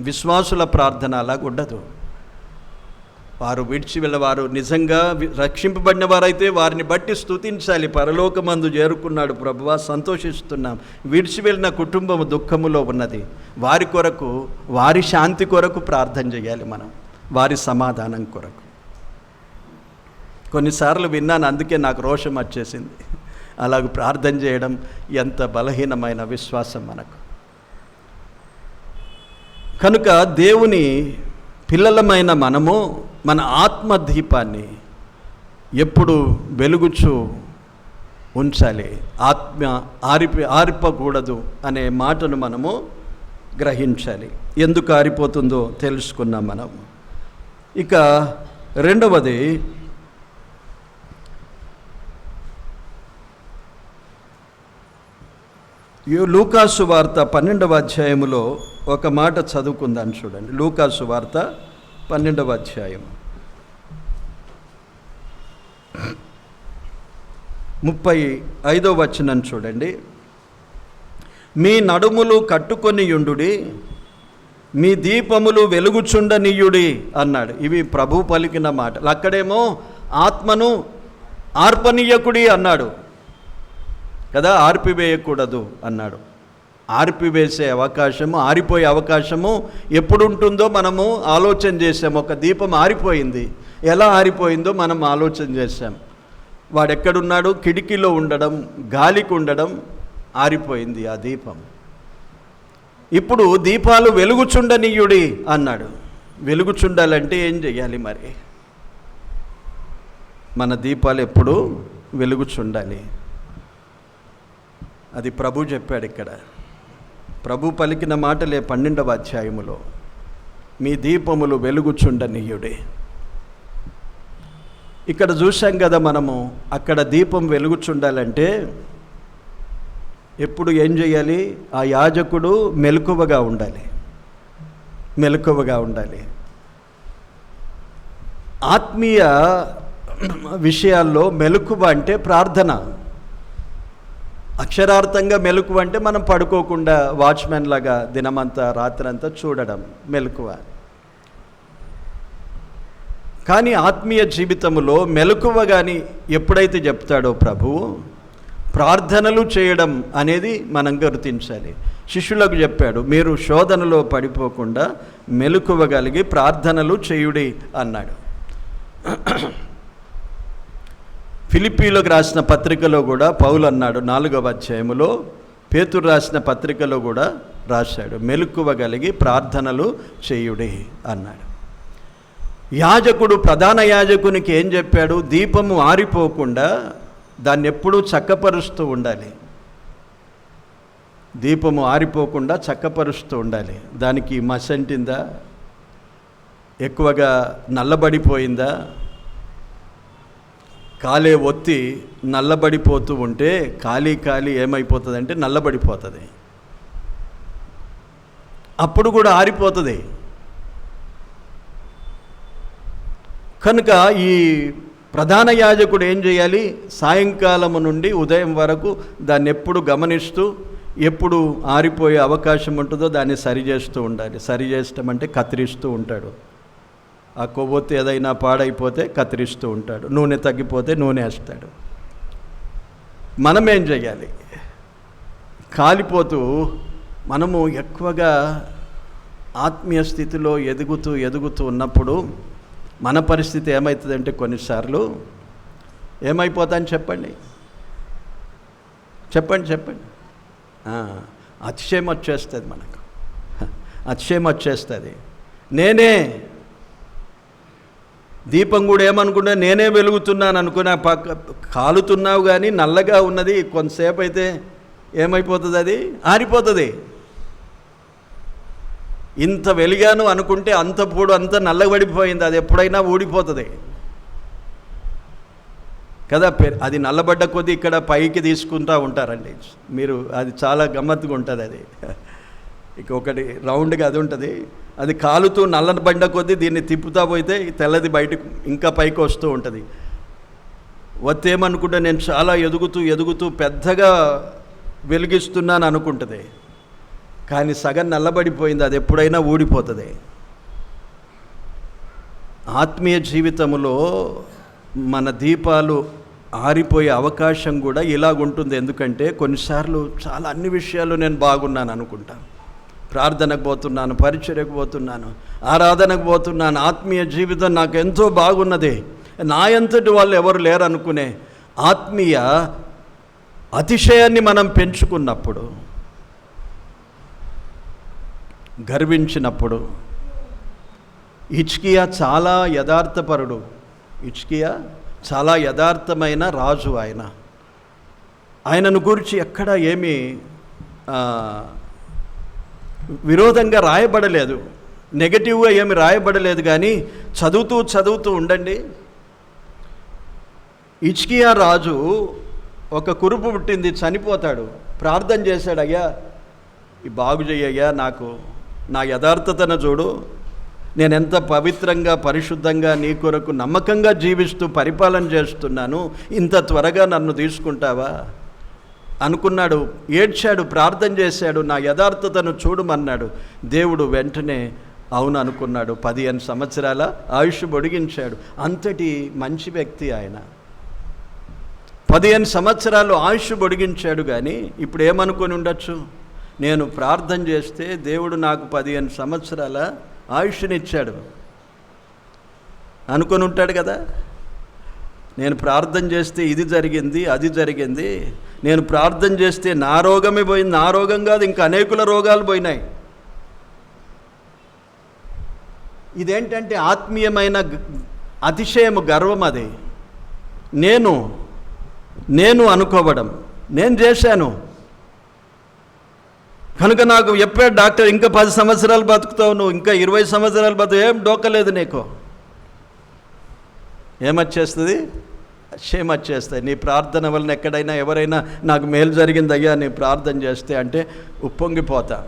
విశ్వాసుల ప్రార్థన అలాగ ఉండదు. వారు వారు నిజంగా రక్షింపబడిన వారైతే వారిని బట్టి స్తుతించాలి. పరలోకమందు చేరుకున్నాడు ప్రభువా, సంతోషిస్తున్నాం. విడిచి వెళ్ళిన కుటుంబం దుఃఖములో ఉన్నది. వారి కొరకు, వారి శాంతి కొరకు ప్రార్థన చేయాలి మనం, వారి సమాధానం కొరకు. కొన్నిసార్లు విన్నాను, అందుకే నాకు రోషం వచ్చేసింది. అలాగ ప్రార్థన చేయడం ఎంత బలహీనమైన విశ్వాసం మనకు. కనుక దేవుని పిల్లలమైన మనము మన ఆత్మదీపాన్ని ఎప్పుడు వెలుగుచూ ఉంచాలి. ఆరిపోకూడదు అనే మాటను మనము గ్రహించాలి. ఎందుకు ఆరిపోతుందో తెలుసుకున్నాం మనం. ఇక రెండవది, లూకాసు వార్త 12వ అధ్యాయములో ఒక మాట చదువుకుందాం. చూడండి, లూకాసు వార్త 12వ అధ్యాయం 35వ వచనం చూడండి. మీ నడుములు కట్టుకొని యుండుడి, మీ దీపములు వెలుగుచుండనీయుడి అన్నాడు. ఇవి ప్రభు పలికిన మాటలు. అక్కడేమో ఆత్మను ఆర్పనీయకుడి అన్నాడు కదా, ఆర్పివేయకూడదు అన్నాడు. ఆర్పివేసే అవకాశము, ఆరిపోయే అవకాశము ఎప్పుడు ఉంటుందో మనము ఆలోచన చేసాం. ఒక దీపం ఆరిపోయింది, ఎలా ఆరిపోయిందో మనం ఆలోచన చేశాం. వాడెక్కడున్నాడు? కిటికీలో ఉండడం, గాలికి ఉండడం, ఆరిపోయింది ఆ దీపం. ఇప్పుడు దీపాలు వెలుగుచుండనీయుడి అన్నాడు. వెలుగుచుండాలంటే ఏం చెయ్యాలి మరి? మన దీపాలు ఎప్పుడు వెలుగుచుండాలి. అది ప్రభు చెప్పాడు ఇక్కడ. ప్రభు పలికిన మాటలే 12వ అధ్యాయములో, మీ దీపములు వెలుగుచుండనీయుడే. ఇక్కడ చూసాం కదా మనము, అక్కడ దీపం వెలుగుచుండాలంటే ఎప్పుడు ఏం చేయాలి? ఆ యాజకుడు మెలకువగా ఉండాలి, మెలకువగా ఉండాలి. ఆత్మీయ విషయాల్లో మెలకువ అంటే ప్రార్థన. అక్షరార్థంగా మెలకువ అంటే మనం పడుకోకుండా వాచ్మెన్ లాగా దినమంతా రాత్రంతా చూడడం మెలకువ. కానీ ఆత్మీయ జీవితంలో మెలకువ కానీ ఎప్పుడైతే చెప్తాడో ప్రభువు, ప్రార్థనలు చేయడం అనేది మనం గుర్తించాలి. శిష్యులకు చెప్పాడు, మీరు శోధనలో పడిపోకుండా మెలకువ కలిగి ప్రార్థనలు చేయుడి అన్నాడు. ఫిలిప్పీలకు రాసిన పత్రికలో కూడా పౌలు అన్నాడు, 4వ అధ్యాయములో, పేతురు రాసిన పత్రికలో కూడా రాశాడు, మెలకువ కలిగి ప్రార్థనలు చేయుడి అన్నాడు. యాజకుడు, ప్రధాన యాజకునికి ఏం చెప్పాడు? దీపము ఆరిపోకుండా దాన్ని ఎప్పుడూ చక్కపరుస్తూ ఉండాలి. దీపము ఆరిపోకుండా చక్కపరుస్తూ ఉండాలి. దానికి మసంటిందా, ఎక్కువగా నల్లబడిపోయిందా, కాలే ఒత్తి నల్లబడిపోతూ ఉంటే ఖాళీ ఏమైపోతుంది అంటే నల్లబడిపోతుంది. అప్పుడు కూడా ఆరిపోతుంది. కనుక ఈ ప్రధాన యాజకుడు ఏం చేయాలి? సాయంకాలము నుండి ఉదయం వరకు దాన్ని ఎప్పుడు గమనిస్తూ, ఎప్పుడు ఆరిపోయే అవకాశం ఉంటుందో దాన్ని సరిచేస్తూ ఉండాలి. సరిచేయటం అంటే కత్తిరిస్తూ ఉంటాడు. ఆ కొవ్వొత్తి ఏదైనా పాడైపోతే కత్తిరిస్తూ ఉంటాడు, నూనె తగ్గిపోతే నూనె వేస్తాడు. మనం ఏం చేయాలి? కాలిపోతూ మనము ఎక్కువగా ఆత్మీయ స్థితిలో ఎదుగుతూ ఉన్నప్పుడు మన పరిస్థితి ఏమవుతుందంటే కొన్నిసార్లు ఏమైపోతాను చెప్పండి. అతిశయం వచ్చేస్తుంది మనకు, అతిశయం వచ్చేస్తుంది. నేనే దీపం కూడా ఏమనుకుంటా, నేనే వెలుగుతున్నాను అనుకున్నా, కాలుతున్నావు కానీ నల్లగా ఉన్నది, కొంతసేపు అయితే ఏమైపోతుంది? అది ఆరిపోతుంది. ఇంత వెలిగాను అనుకుంటే అంత పూడు అంత నల్లబడిపోయింది, అది ఎప్పుడైనా ఊడిపోతుంది కదా. అది నల్లబడ్డ కొద్దీ ఇక్కడ పైకి తీసుకుంటూ ఉంటారండి మీరు, అది చాలా గమ్మత్తుగా ఉంటుంది. అది ఇక ఒకటి రౌండ్గా అది ఉంటుంది, అది కాలుతూ నల్లబడ్డ కొద్దీ దీన్ని తిప్పుతా పోతే తెల్లది బయటకు ఇంకా పైకి వస్తూ ఉంటుంది. వత్తేమనుకుంటే నేను చాలా ఎదుగుతూ పెద్దగా వెలిగిస్తున్నాను అనుకుంటుంది, కానీ సగం నల్లబడిపోయింది, అది ఎప్పుడైనా ఊడిపోతుంది. ఆత్మీయ జీవితంలో మన దీపాలు ఆరిపోయే అవకాశం కూడా ఇలాగుంటుంది. ఎందుకంటే కొన్నిసార్లు చాలా అన్ని విషయాలు నేను బాగున్నాను అనుకుంటాను. ప్రార్థనకు పోతున్నాను, పరిచర్యకు పోతున్నాను, ఆరాధనకు పోతున్నాను, ఆత్మీయ జీవితం నాకు ఎంతో బాగున్నది, నా ఎంతటి వాళ్ళు ఎవరు లేరు అనుకునే ఆత్మీయ అతిశయాన్ని మనం పెంచుకున్నప్పుడు, గర్వించినప్పుడు, హిజ్కియా చాలా యథార్థపరుడు, హిజ్కియా చాలా యథార్థమైన రాజు. ఆయనను గురించి ఎక్కడ ఏమీ విరోధంగా రాయబడలేదు, నెగటివ్గా ఏమి రాయబడలేదు. కానీ చదువుతూ ఉండండి. హిజ్కియా రాజు ఒక కురుపు పుట్టింది, చనిపోతాడు. ప్రార్థన చేశాడు, అయ్యా ఈ బాగు చెయ్యయ్యా, నాకు నా యథార్థతను చూడు, నేను ఎంత పవిత్రంగా పరిశుద్ధంగా నీ కొరకు నమ్మకంగా జీవిస్తూ పరిపాలన చేస్తున్నాను, ఇంత త్వరగా నన్ను తీసుకుంటావా అనుకున్నాడు. ఏడ్చాడు, ప్రార్థన చేశాడు, నా యథార్థతను చూడమన్నాడు. దేవుడు వెంటనే అవును అనుకున్నాడు. 15 సంవత్సరాల ఆయుష్ పొడిగించాడు. అంతటి మంచి వ్యక్తి ఆయన. 15 సంవత్సరాలు ఆయుష్ పొడిగించాడు. కానీ ఇప్పుడు ఏమనుకొని ఉండొచ్చు, నేను ప్రార్థన చేస్తే దేవుడు నాకు 15 సంవత్సరాల ఆయుష్నిచ్చాడు అనుకొని ఉంటాడు కదా. నేను ప్రార్థన చేస్తే ఇది జరిగింది, అది జరిగింది, నేను ప్రార్థన చేస్తే నా రోగమే పోయింది, నా రోగం కాదు ఇంకా అనేకుల రోగాలు పోయినాయి. ఇదేంటంటే ఆత్మీయమైన అతిశయము, గర్వం. అది నేను అనుకోవడం, నేను చేశాను కనుక నాకు చెప్పాడు డాక్టర్, ఇంకా 10 సంవత్సరాలు బతుకుతావు నువ్వు, ఇంకా 20 సంవత్సరాలు బతుకు, ఏం డోకలేదు నీకు. ఏమొచ్చేస్తుంది? వచ్చేస్తాయి. నీ ప్రార్థన వలన ఎక్కడైనా ఎవరైనా నాకు మేలు జరిగింది అయ్యా నీ ప్రార్థన చేస్తే అంటే ఉప్పొంగిపోతా.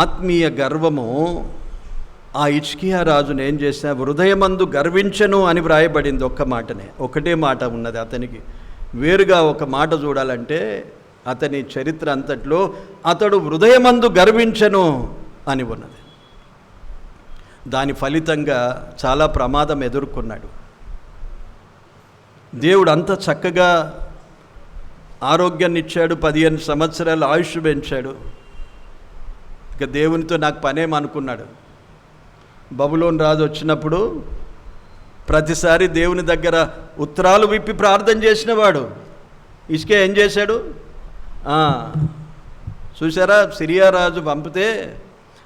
ఆత్మీయ గర్వము ఆ హిజ్కియా రాజును ఏం చేసినా, హృదయమందు గర్వించను అని వ్రాయబడింది. ఒకటే మాట ఉన్నది అతనికి. వేరుగా ఒక మాట చూడాలంటే అతని చరిత్ర అంతట్లో అతడు హృదయమందు గర్వించను అని ఉన్నది. దాని ఫలితంగా చాలా ప్రమాదం ఎదుర్కొన్నాడు. దేవుడు అంత చక్కగా ఆరోగ్యాన్ని ఇచ్చాడు, 15 సంవత్సరాలు ఆయుష్ పెంచాడు. ఇక దేవునితో నాకు పనేమనుకున్నాడు. బబులోను రాజు వచ్చినప్పుడు ప్రతిసారి దేవుని దగ్గర ఉత్తరాలు విప్పి ప్రార్థన చేసినవాడు. హిజ్కియా ఏం చేశాడు? చూసారా, సిరియా రాజు పంపితే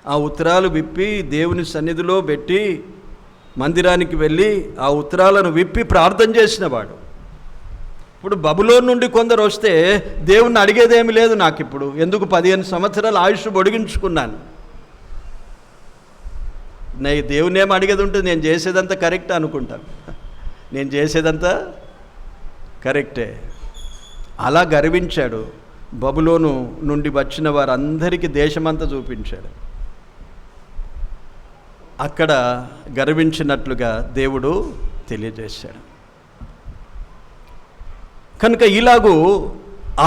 ఆ ఉత్తరాలు విప్పి దేవుని సన్నిధిలో పెట్టి మందిరానికి వెళ్ళి ఆ ఉత్తరాలను విప్పి ప్రార్థన చేసినవాడు. ఇప్పుడు బబులోను నుండి కొందరు వస్తే దేవుణ్ణి అడిగేదేమీ లేదు నాకు. ఇప్పుడు ఎందుకు 15 సంవత్సరాలు ఆయుష్ పొడిగించుకున్నాను, నేను దేవుని ఏమి అడిగేది ఉంటుంది, నేను చేసేదంతా కరెక్ట్ అనుకుంటాను. నేను చేసేదంతా కరెక్టే. అలా గర్వించాడు. బబులోను నుండి వచ్చిన వారందరికీ దేశమంతా చూపించాడు. అక్కడ గర్వించినట్లుగా దేవుడు తెలియజేశాడు. కనుక ఇలాగూ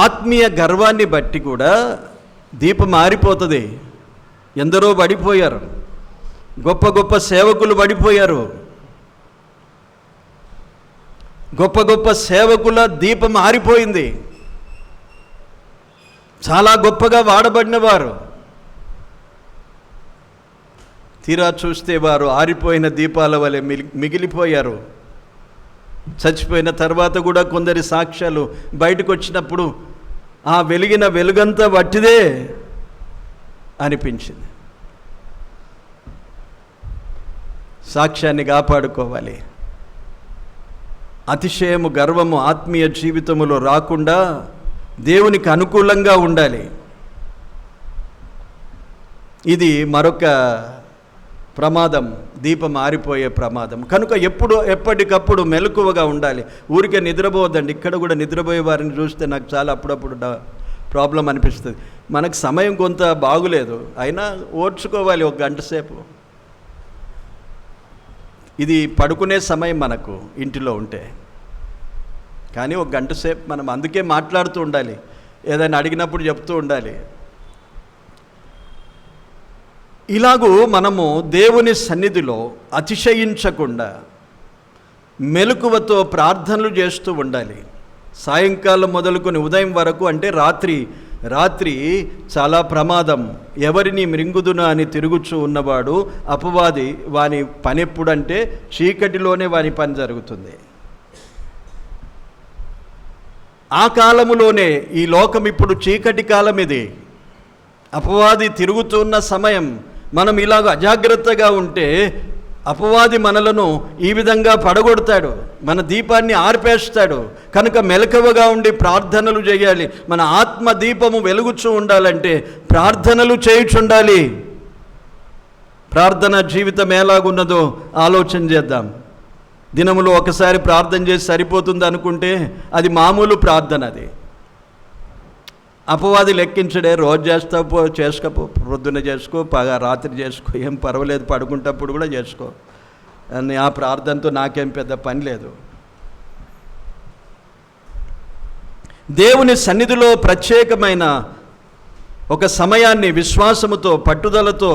ఆత్మీయ గర్వాన్ని బట్టి కూడా దీపం ఆరిపోతుంది. ఎందరో పడిపోయారు, గొప్ప గొప్ప సేవకులు పడిపోయారు. గొప్ప గొప్ప సేవకుల దీపం ఆరిపోయింది. చాలా గొప్పగా వాడబడిన వారు తీరా చూస్తే వారు ఆరిపోయిన దీపాల వలె మిగిలిపోయారు. చచ్చిపోయిన తర్వాత కూడా కొందరి సాక్ష్యాలు బయటకు వచ్చినప్పుడు ఆ వెలిగిన వెలుగంతా వట్టిదే అనిపించింది. సాక్ష్యాన్ని కాపాడుకోవాలి. అతిశయము, గర్వము ఆత్మీయ జీవితములో రాకుండా దేవునికి అనుకూలంగా ఉండాలి. ఇది మరొక ప్రమాదం, దీపం ఆరిపోయే ప్రమాదం. కనుక ఎప్పటికప్పుడు మెలకువగా ఉండాలి. ఊరికే నిద్రపోవద్దండి. ఇక్కడ కూడా నిద్రపోయే వారిని చూస్తే నాకు చాలా అప్పుడప్పుడు ప్రాబ్లం అనిపిస్తుంది. మనకు సమయం కొంత బాగులేదు, అయినా ఓర్చుకోవాలి 1 గంట సేపు. ఇది పడుకునే సమయం మనకు ఇంటిలో ఉంటే, కానీ 1 గంట సేపు మనం అందుకే మాట్లాడుతూ ఉండాలి, ఏదైనా అడిగినప్పుడు చెప్తూ ఉండాలి. ఇలాగూ మనము దేవుని సన్నిధిలో అతిశయించకుండా మెలకువతో ప్రార్థనలు చేస్తూ ఉండాలి. సాయంకాలం మొదలుకొని ఉదయం వరకు, అంటే రాత్రి చాలా ప్రమాదం. ఎవరిని మృంగుదునా అని తిరుగుచూ ఉన్నవాడు అపవాది. వాని పని ఎప్పుడంటే చీకటిలోనే వాని పని జరుగుతుంది. ఆ కాలములోనే, ఈ లోకం ఇప్పుడు చీకటి కాలం, ఇది అపవాది తిరుగుతున్న సమయం. మనం ఇలాగ అజాగ్రత్తగా ఉంటే అపవాది మనలను ఈ విధంగా పడగొడతాడు, మన దీపాన్ని ఆర్పేస్తాడు. కనుక మెలకువగా ఉండి ప్రార్థనలు చేయాలి. మన ఆత్మ దీపము వెలుగుచూ ఉండాలంటే ప్రార్థనలు చేయుచుండాలి. ప్రార్థన జీవితం ఎలాగున్నదో ఆలోచన చేద్దాం. దినములో ఒకసారి ప్రార్థన చేసి సరిపోతుంది అనుకుంటే అది మామూలు ప్రార్థన. అది అపవాది లెక్కించడే, రోజు చేస్తావు చేసుకోపో, పొద్దున్న చేసుకో, రాత్రి చేసుకో, ఏం పర్వాలేదు, పడుకుంటప్పుడు కూడా చేసుకో అని. ఆ ప్రార్థనతో నాకేం పెద్ద పని లేదు. దేవుని సన్నిధిలో ప్రత్యేకమైన ఒక సమయాన్ని విశ్వాసముతో, పట్టుదలతో,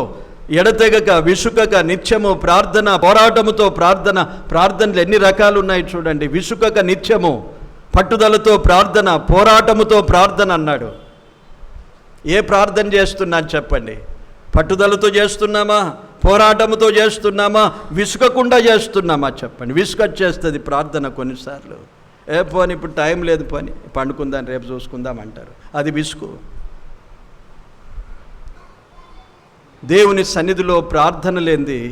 ఎడతెగక విసుకక నిత్యము ప్రార్థన, పోరాటముతో ప్రార్థనలు ఎన్ని రకాలు ఉన్నాయి చూడండి. విసుకక నిత్యము, పట్టుదలతో ప్రార్థన, పోరాటముతో ప్రార్థన అన్నాడు. ఏ ప్రార్థన చేస్తున్నాను చెప్పండి? పట్టుదలతో చేస్తున్నామా? పోరాటముతో చేస్తున్నామా? విసుకకుండా చేస్తున్నామా? చెప్పండి. విసుకొచ్చేస్తుంది ప్రార్థన కొన్నిసార్లు. పోని ఇప్పుడు టైం లేదు, పని పండుకుందాం, రేపు చూసుకుందాం అంటారు. అది విసుకు. దేవుని సన్నిధిలో ప్రార్థన లేనిది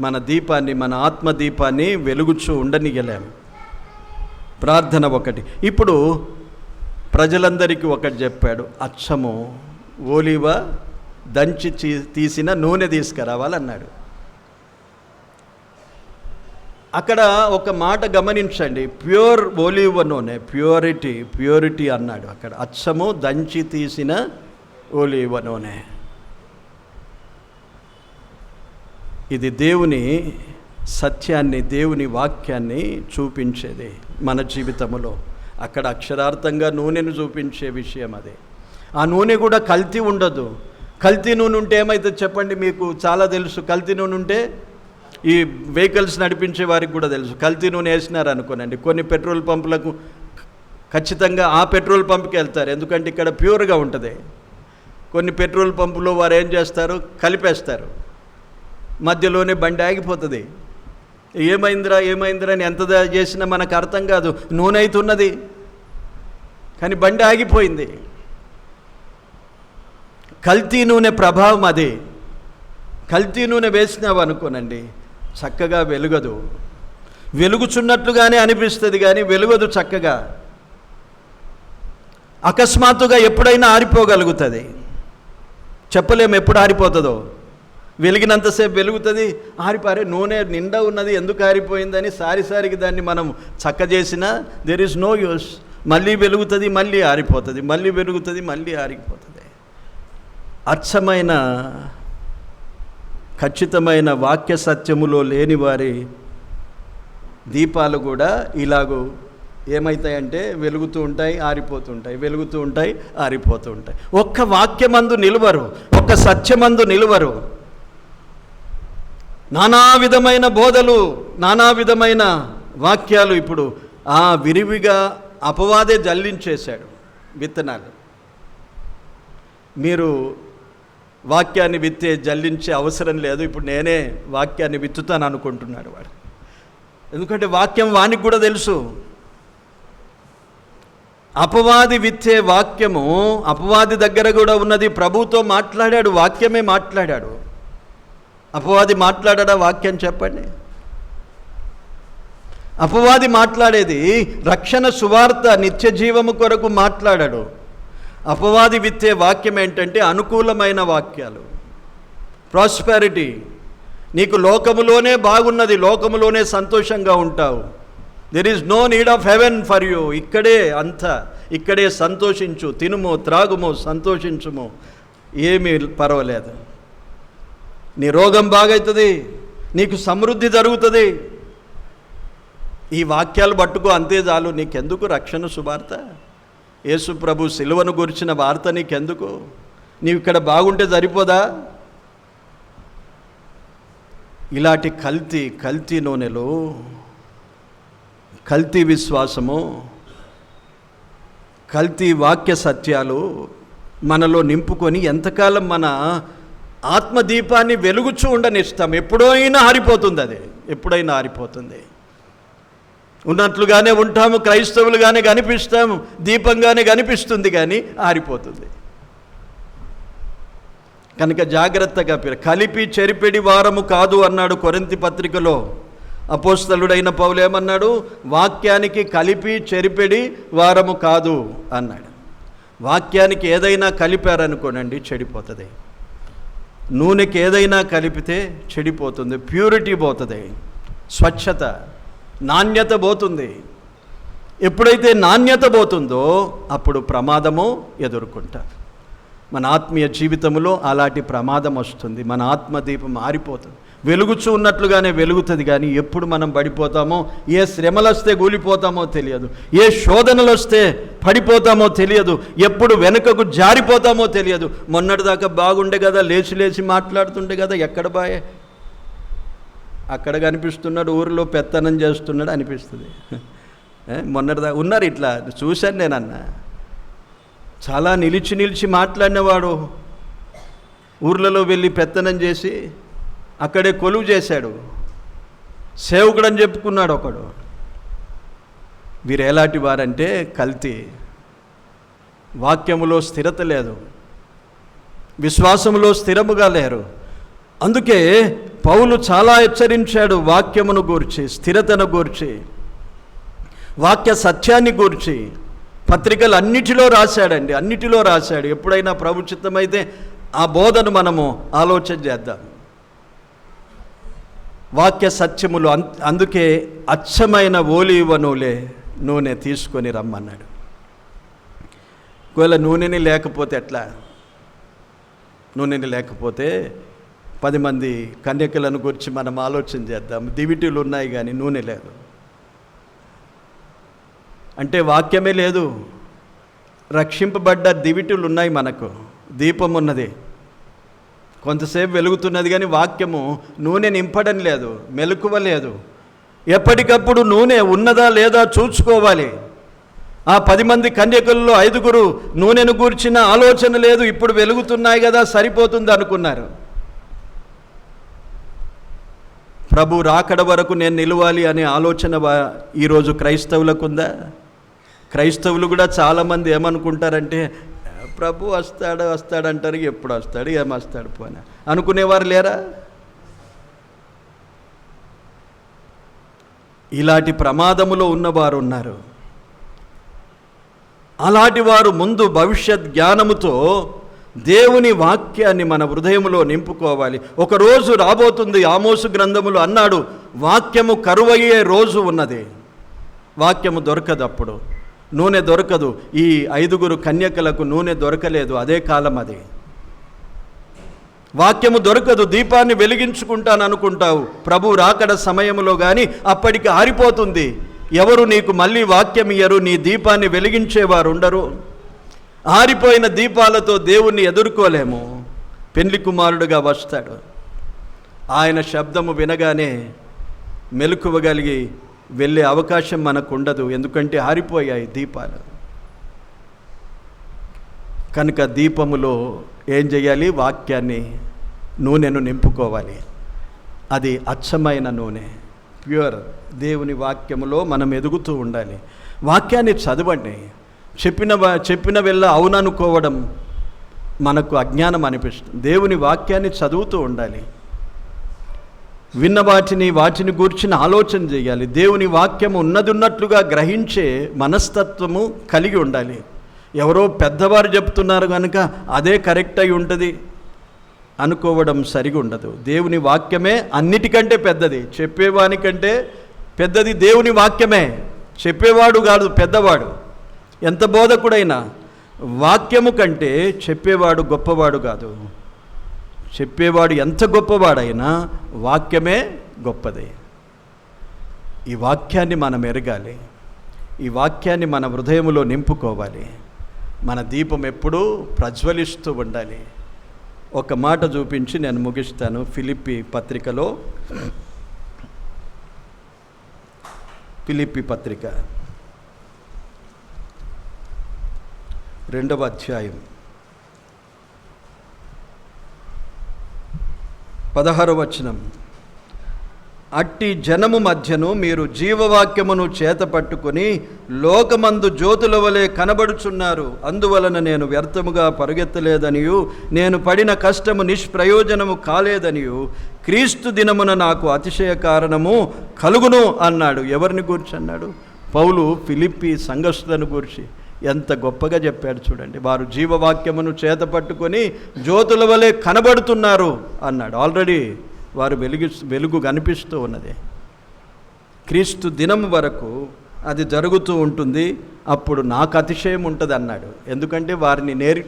మన దీపాన్ని, మన ఆత్మదీపాన్ని వెలుగుచూ ఉండనియలేం. ప్రార్థన ఒకటి. ఇప్పుడు ప్రజలందరికీ ఒకటి చెప్పాడు, అచ్చము ఓలివ దంచి తీసిన నూనె తీసుకురావాలన్నాడు. అక్కడ ఒక మాట గమనించండి, ప్యూర్ ఓలివ నూనె, ప్యూరిటీ అన్నాడు అక్కడ. అచ్చము దంచి తీసిన ఓలివ నూనె. ఇది దేవుని సత్యాన్ని, దేవుని వాక్యాన్ని చూపించేది మన జీవితంలో. అక్కడ అక్షరార్థంగా నూనెను చూపించే విషయం అదే. ఆ నూనె కూడా కల్తీ ఉండదు. కల్తీ నూనె ఉంటే ఏమవుతుంది చెప్పండి? మీకు చాలా తెలుసు. కల్తీ నూనె ఉంటే, ఈ వెహికల్స్ నడిపించే వారికి కూడా తెలుసు, కల్తీ నూనె వేసినారనుకోనండి, కొన్ని పెట్రోల్ పంపులకు ఖచ్చితంగా ఆ పెట్రోల్ పంప్కి వెళ్తారు, ఎందుకంటే ఇక్కడ ప్యూర్గా ఉంటుంది. కొన్ని పెట్రోల్ పంపులో వారు ఏం చేస్తారు, కలిపేస్తారు, మధ్యలోనే బండి ఆగిపోతుంది. ఏమైందిరా అని ఎంత చేసినా మనకు అర్థం కాదు. నూనె అవుతున్నది కానీ బండి ఆగిపోయింది. కల్తీ నూనె ప్రభావం అదే. కల్తీ నూనె వేసినావు అనుకోనండి, చక్కగా వెలుగదు. వెలుగుచున్నట్లుగానే అనిపిస్తుంది కానీ వెలుగదు చక్కగా. అకస్మాత్తుగా ఎప్పుడైనా ఆరిపోగలుగుతుంది. చెప్పలేము ఎప్పుడు ఆరిపోతుందో. వెలిగినంతసేపు వెలుగుతుంది, ఆరిపారే. నూనె నిండా ఉన్నది, ఎందుకు ఆరిపోయిందని సారికి దాన్ని మనం చక్క చేసినా దెర్ ఈజ్ నో యూస్. మళ్ళీ వెలుగుతుంది, మళ్ళీ ఆరిపోతుంది, మళ్ళీ వెలుగుతుంది, మళ్ళీ ఆరిపోతుంది. అచ్చమైన ఖచ్చితమైన వాక్య సత్యములో లేని వారి దీపాలు కూడా ఇలాగూ ఏమవుతాయంటే వెలుగుతూ ఉంటాయి, ఆరిపోతూ ఉంటాయి, వెలుగుతూ ఉంటాయి, ఆరిపోతూ ఉంటాయి. ఒక్క వాక్యమందు నిలువరు, ఒక్క సత్యమందు నిలువరు. నానా విధమైన బోధలు, నానా విధమైన వాక్యాలు ఇప్పుడు విరివిగా అపవాదే జల్లించేశాడు విత్తనాలు. మీరు వాక్యాన్ని విత్తే జల్లించే అవసరం లేదు, ఇప్పుడు నేనే వాక్యాన్ని విత్తుతాను అనుకుంటున్నాడు వాడు. ఎందుకంటే వాక్యం వానికి కూడా తెలుసు. అపవాది విత్తే వాక్యము అపవాది దగ్గర కూడా ఉన్నది. ప్రభుతో మాట్లాడాడు, వాక్యమే మాట్లాడాడు. అపవాది మాట్లాడా వాక్యం చెప్పండి? అపవాది మాట్లాడేది రక్షణ సువార్త, నిత్య జీవము కొరకు మాట్లాడాడు. అపవాది విత్తే వాక్యం ఏంటంటే అనుకూలమైన వాక్యాలు, ప్రాస్పెరిటీ. నీకు లోకములోనే బాగున్నది, లోకములోనే సంతోషంగా ఉంటావు. There is no need of heaven for you. ఇక్కడే సంతోషించు, తినుము, త్రాగుము, సంతోషించుము, ఏమీ పర్వాలేదు. నీ రోగం బాగవుతుంది, నీకు సమృద్ధి జరుగుతుంది. ఈ వాక్యాలు పట్టుకో, అంతే చాలు. నీకెందుకు రక్షణ సువార్త? యేసు ప్రభు సిలువను గురించిన వార్త నీకెందుకు? నీవు ఇక్కడ బాగుంటే సరిపోదా? ఇలాంటి కల్తీ నూనెలు, కల్తీ విశ్వాసము, కల్తీ వాక్య సత్యాలు మనలో నింపుకొని ఎంతకాలం మన ఆత్మదీపాన్ని వెలుగుచూ ఉండనిస్తాం. ఎప్పుడైనా ఆరిపోతుంది, అది ఎప్పుడైనా ఆరిపోతుంది. ఉన్నట్లుగానే ఉంటాము, క్రైస్తవులుగానే కనిపిస్తాము, దీపంగానే కనిపిస్తుంది, కానీ ఆరిపోతుంది. కనుక జాగ్రత్తగా కలిపి చెరిపెడి వారము కాదు అన్నాడు కొరింథీ పత్రికలో. అపోస్తలుడైన పౌలు ఏమన్నాడు? వాక్యానికి కలిపి చెరిపెడి వారము కాదు అన్నాడు. వాక్యానికి ఏదైనా కలిపారనుకోనండి చెడిపోతుంది. నూనెకి ఏదైనా కలిపితే చెడిపోతుంది, ప్యూరిటీ పోతుంది, స్వచ్ఛత, నాణ్యత పోతుంది. ఎప్పుడైతే నాణ్యత పోతుందో అప్పుడు ప్రమాదము ఎదుర్కొంటారు. మన ఆత్మీయ జీవితంలో అలాంటి ప్రమాదం వస్తుంది. మన ఆత్మదీపం ఆరిపోతుంది. వెలుగుచూ ఉన్నట్లుగానే వెలుగుతుంది, కానీ ఎప్పుడు మనం పడిపోతామో, ఏ శ్రమలు వస్తే కూలిపోతామో తెలియదు, ఏ శోధనలు వస్తే పడిపోతామో తెలియదు, ఎప్పుడు వెనుకకు జారిపోతామో తెలియదు. మొన్నటిదాకా బాగుండే కదా, లేచి మాట్లాడుతుండే కదా, ఎక్కడ బాయే అక్కడ కనిపిస్తున్నాడు, ఊరిలో పెత్తనం చేస్తున్నాడు అనిపిస్తుంది. మొన్నటిదాకా ఉన్నారు, ఇట్లా చూశాను నేనన్నా. చాలా నిలిచి మాట్లాడినవాడు ఊర్లలో వెళ్ళి పెత్తనం చేసి అక్కడే కొలువు చేశాడు, సేవకుడు అని చెప్పుకున్నాడు ఒకడు. వీరు ఎలాంటి వారంటే కల్తీ, వాక్యములో స్థిరత లేదు, విశ్వాసములో స్థిరముగా లేరు. అందుకే పౌలు చాలా హెచ్చరించాడు వాక్యమును గూర్చి, స్థిరతను గూర్చి, వాక్య సత్యాన్ని గూర్చి. పత్రికలు అన్నిటిలో రాశాడండి, అన్నిటిలో రాశాడు. ఎప్పుడైనా ప్రభు చిత్తమైతే ఆ బోధను మనము ఆలోచన చేద్దాం. వాక్య సత్యములు. అందుకే అచ్చమైన ఓలీవ నూనె తీసుకొని రమ్మన్నాడు. ఒకవేళ నూనెని లేకపోతే ఎట్లా? నూనెని లేకపోతే 10 మంది కన్యకలను గురించి మనం ఆలోచన చేద్దాం. దివిటీలు ఉన్నాయి కానీ నూనె లేదు అంటే వాక్యమే లేదు. రక్షింపబడ్డ దివిటీలు ఉన్నాయి, మనకు దీపం ఉన్నది, కొంతసేపు వెలుగుతున్నది, కానీ వాక్యము నూనె నింపడం లేదు, మెలకువ లేదు. ఎప్పటికప్పుడు నూనె ఉన్నదా లేదా చూసుకోవాలి. ఆ 10 మంది కన్యకల్లో 5 నూనెను గూర్చిన ఆలోచన లేదు, ఇప్పుడు వెలుగుతున్నాయి కదా సరిపోతుంది అనుకున్నారు. ప్రభు రాకడ వరకు నేను నిలవాలి అనే ఆలోచన ఈరోజు క్రైస్తవులకు ఉందా? క్రైస్తవులు కూడా చాలామంది ఏమనుకుంటారంటే, ప్రభు వస్తాడంటారు, ఎప్పుడు వస్తాడు, ఏమొస్తాడు పోనీ అనుకునేవారు లేరా? ఇలాంటి ప్రమాదములో ఉన్నవారు ఉన్నారు. అలాంటి వారు ముందు భవిష్యత్ జ్ఞానముతో దేవుని వాక్యాన్ని మన హృదయంలో నింపుకోవాలి. ఒకరోజు రాబోతుంది, ఆమోసు గ్రంథములు అన్నాడు, వాక్యము కరువయ్యే రోజు ఉన్నది. వాక్యము దొరకదు, అప్పుడు నూనె దొరకదు. ఈ 5 కన్యకలకు నూనె దొరకలేదు, అదే కాలం అది. వాక్యము దొరకదు, దీపాన్ని వెలిగించుకుంటాను అనుకుంటావు, ప్రభు రాకడ సమయంలో కానీ అప్పటికి ఆరిపోతుంది. ఎవరు నీకు మళ్ళీ వాక్యం ఇయ్యరు, నీ దీపాన్ని వెలిగించేవారు ఉండరు. ఆరిపోయిన దీపాలతో దేవుణ్ణి ఎదుర్కోలేము. పెండ్లి కుమారుడుగా వస్తాడు, ఆయన శబ్దము వినగానే మెలకువగలిగి వెళ్ళే అవకాశం మనకు ఉండదు, ఎందుకంటే ఆరిపోయాయి దీపాలు. కనుక దీపములో ఏం చేయాలి? వాక్యాన్ని, నూనెను నింపుకోవాలి. అది అచ్చమైన నూనె, ప్యూర్. దేవుని వాక్యములో మనం ఎదుగుతూ ఉండాలి. వాక్యాన్ని చదవండి. చెప్పిన వెళ్ళ అవుననుకోవడం మనకు అజ్ఞానం అనిపిస్తుంది. దేవుని వాక్యాన్ని చదువుతూ ఉండాలి. విన్న వాటిని గూర్చిన ఆలోచన చేయాలి. దేవుని వాక్యము ఉన్నట్లుగా గ్రహించే మనస్తత్వము కలిగి ఉండాలి. ఎవరో పెద్దవారు చెప్తున్నారు కనుక అదే కరెక్ట్ అయి ఉంటుంది అనుకోవడం సరిగా ఉండదు. దేవుని వాక్యమే అన్నిటికంటే పెద్దది. చెప్పేవానికంటే పెద్దది దేవుని వాక్యమే. చెప్పేవాడు కాదు పెద్దవాడు. ఎంత బోధకుడైనా వాక్యము కంటే చెప్పేవాడు గొప్పవాడు కాదు. చెప్పేవాడు ఎంత గొప్పవాడైనా వాక్యమే గొప్పది. ఈ వాక్యాన్ని మనం ఎరగాలి. ఈ వాక్యాన్ని మన హృదయంలో నింపుకోవాలి. మన దీపం ఎప్పుడూ ప్రజ్వలిస్తూ ఉండాలి. ఒక మాట చూపించి నేను ముగిస్తాను. ఫిలిప్పీ పత్రికలో, ఫిలిప్పీ పత్రిక 2వ అధ్యాయం 16వ వచనం. అట్టి జనము మధ్యను మీరు జీవవాక్యమును చేతపట్టుకొని లోకమందు జ్యోతుల వలె కనబడుచున్నారు. అందువలన నేను వ్యర్థముగా పరుగెత్తలేదనియు నేను పడిన కష్టము నిష్ప్రయోజనము కాలేదనియు క్రీస్తు దినమున నాకు అతిశయ కారణము కలుగును అన్నాడు. ఎవరిని గూర్చి అన్నాడు? పౌలు ఫిలిప్పీ సంఘస్థులను గూర్చి ఎంత గొప్పగా చెప్పాడు చూడండి. వారు జీవవాక్యమును చేతపట్టుకొని జ్యోతుల వలె కనబడుతున్నారు అన్నాడు. ఆల్రెడీ వారు వెలుగు కనిపిస్తూ ఉన్నది. క్రీస్తు దినం వరకు అది జరుగుతూ ఉంటుంది. అప్పుడు నాకు అతిశయం ఉంటుంది అన్నాడు. ఎందుకంటే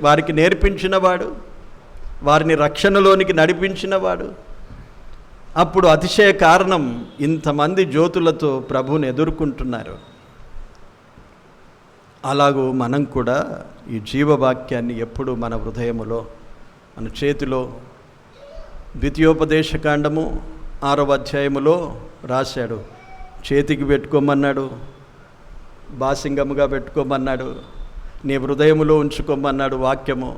వారికి నేర్పించినవాడు, వారిని రక్షణలోనికి నడిపించినవాడు. అప్పుడు అతిశయ కారణం, ఇంతమంది జ్యోతులతో ప్రభువుని ఎదుర్కొంటున్నారు. అలాగూ మనం కూడా ఈ జీవవాక్యాన్ని ఎప్పుడు మన హృదయములో, మన చేతిలో, ద్వితీయోపదేశకాండము 6వ అధ్యాయములో రాశాడు. చేతికి పెట్టుకోమన్నాడు, బాసింగముగా పెట్టుకోమన్నాడు, నీ హృదయములో ఉంచుకోమన్నాడు వాక్యము.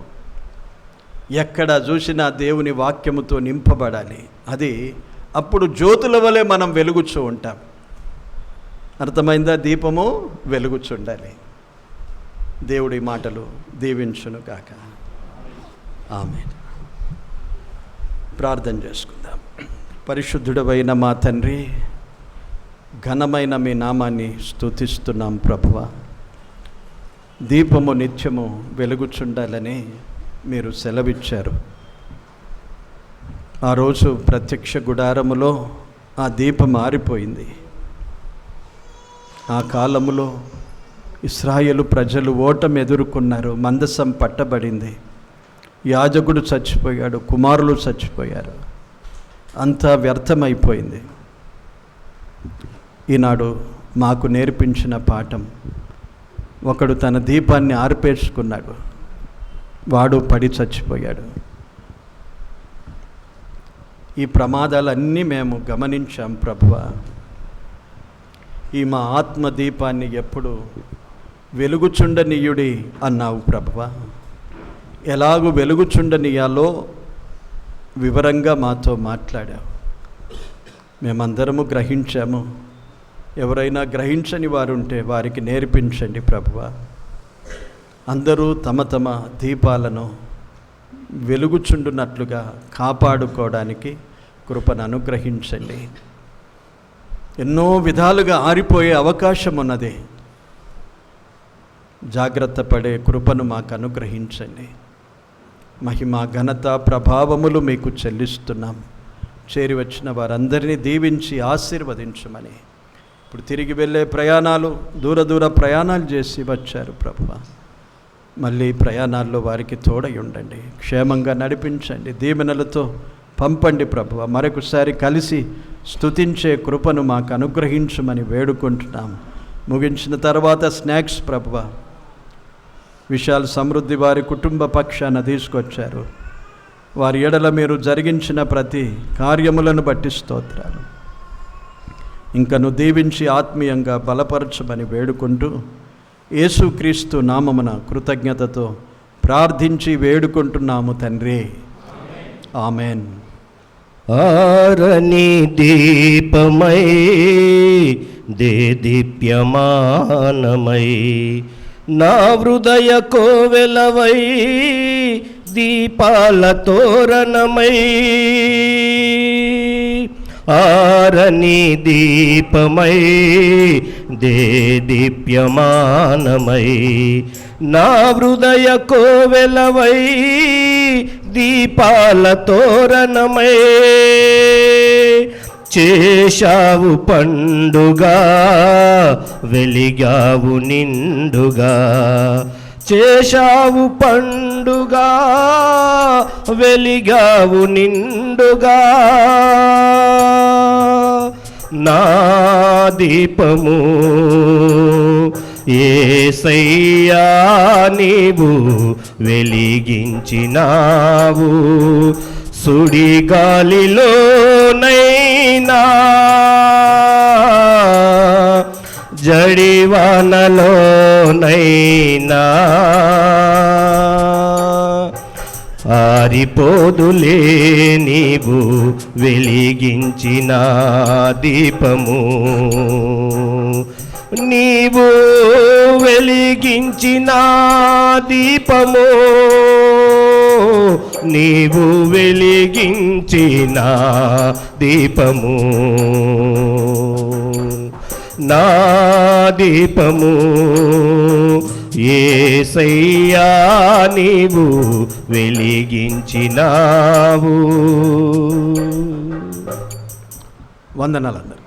ఎక్కడ చూసినా దేవుని వాక్యముతో నింపబడాలి. అది అప్పుడు జ్యోతుల వలె మనం వెలుగుచూ ఉంటాం. అర్థమైందా? దీపము వెలుగుచుండాలి. దేవుడి మాటలు దీవించును గాక. ఆమేన్. ప్రార్థన చేసుకుందాం. పరిశుద్ధుడవైన మా తండ్రి, ఘనమైన మీ నామాన్ని స్తుతిస్తున్నాం ప్రభువా. దీపము నిత్యము వెలుగుచుండాలని మీరు సెలవిచ్చారు. ఆ రోజు ప్రత్యక్ష గుడారములో ఆ దీపం ఆరిపోయింది. ఆ కాలములో ఇశ్రాయేలు ప్రజలు ఓటమి ఎదుర్కొన్నారు. మందసం పట్టబడింది. యాజకుడు చచ్చిపోయాడు, కుమారులు చచ్చిపోయారు. అంతా వ్యర్థమైపోయింది. ఈనాడు మాకు నేర్పించిన పాఠం, ఒకడు తన దీపాన్ని ఆర్పేసుకున్నాడు, వాడు పడి చచ్చిపోయాడు. ఈ ప్రమాదాలన్నీ మేము గమనించాం ప్రభువా. ఈ మా ఆత్మదీపాన్ని ఎప్పుడు వెలుగుచుండనీయుడి అన్నావు ప్రభువా. ఎలాగూ వెలుగుచుండనీయాలో వివరంగా మాతో మాట్లాడావు. మేమందరము గ్రహించాము. ఎవరైనా గ్రహించని వారుంటే వారికి నేర్పించండి ప్రభువా. అందరూ తమ తమ దీపాలను వెలుగుచుండునట్లుగా కాపాడుకోవడానికి కృపను అనుగ్రహించండి. ఎన్నో విధాలుగా ఆరిపోయే అవకాశం ఉన్నది. జాగ్రత్త పడే కృపను మాకు అనుగ్రహించండి. మహిమ, ఘనత, ప్రభావములు మీకు చెల్లిస్తున్నాం. చేరి వచ్చిన వారందరినీ దీవించి ఆశీర్వదించమని. ఇప్పుడు తిరిగి వెళ్ళే ప్రయాణాలు, దూర ప్రయాణాలు చేసి వచ్చారు ప్రభువా. మళ్ళీ ప్రయాణాల్లో వారికి తోడై ఉండండి, క్షేమంగా నడిపించండి, దీవెనలతో పంపండి ప్రభువా. మరొకసారి కలిసి స్తుతించే కృపను మాకు అనుగ్రహించమని వేడుకుంటున్నాం. ముగించిన తర్వాత స్నాక్స్ ప్రభువా. విశాల్ సమృద్ధి వారి కుటుంబ పక్షాన తీసుకొచ్చారు. వారి ఎడల మీరు జరిగించిన ప్రతి కార్యములను బట్టి స్తోత్రాలు. ఇంకను దీవించి ఆత్మీయంగా బలపరచమని వేడుకుంటూ యేసుక్రీస్తు నామమున కృతజ్ఞతతో ప్రార్థించి వేడుకుంటున్నాము తండ్రి. ఆమెన్. ఆరని దీపమై దేదీప్యమానమై నా హృదయ కోవెలవై దీపాల తోరణమై. ఆరని దీపమై దేదీప్యమానమై నా హృదయ కోవెలవై దీపాల తోరణమై. చేశావు పండుగా వెలిగావు నిండుగా, చేశావు పండుగా వెలిగావు నిండుగా. నా దీపము యేసయ్యా నీవు వెలిగించినావు సుడిగాలిలోనైనా జడివానలోనైనా ఆరిపోదులే నీవు వెలిగించిన దీపము నీవు వెలిగించిన దీపము నీవు వెలిగించిన దీపము నా దీపము యేసయ్యా నీవు వెలిగించినావు. వందనాలు.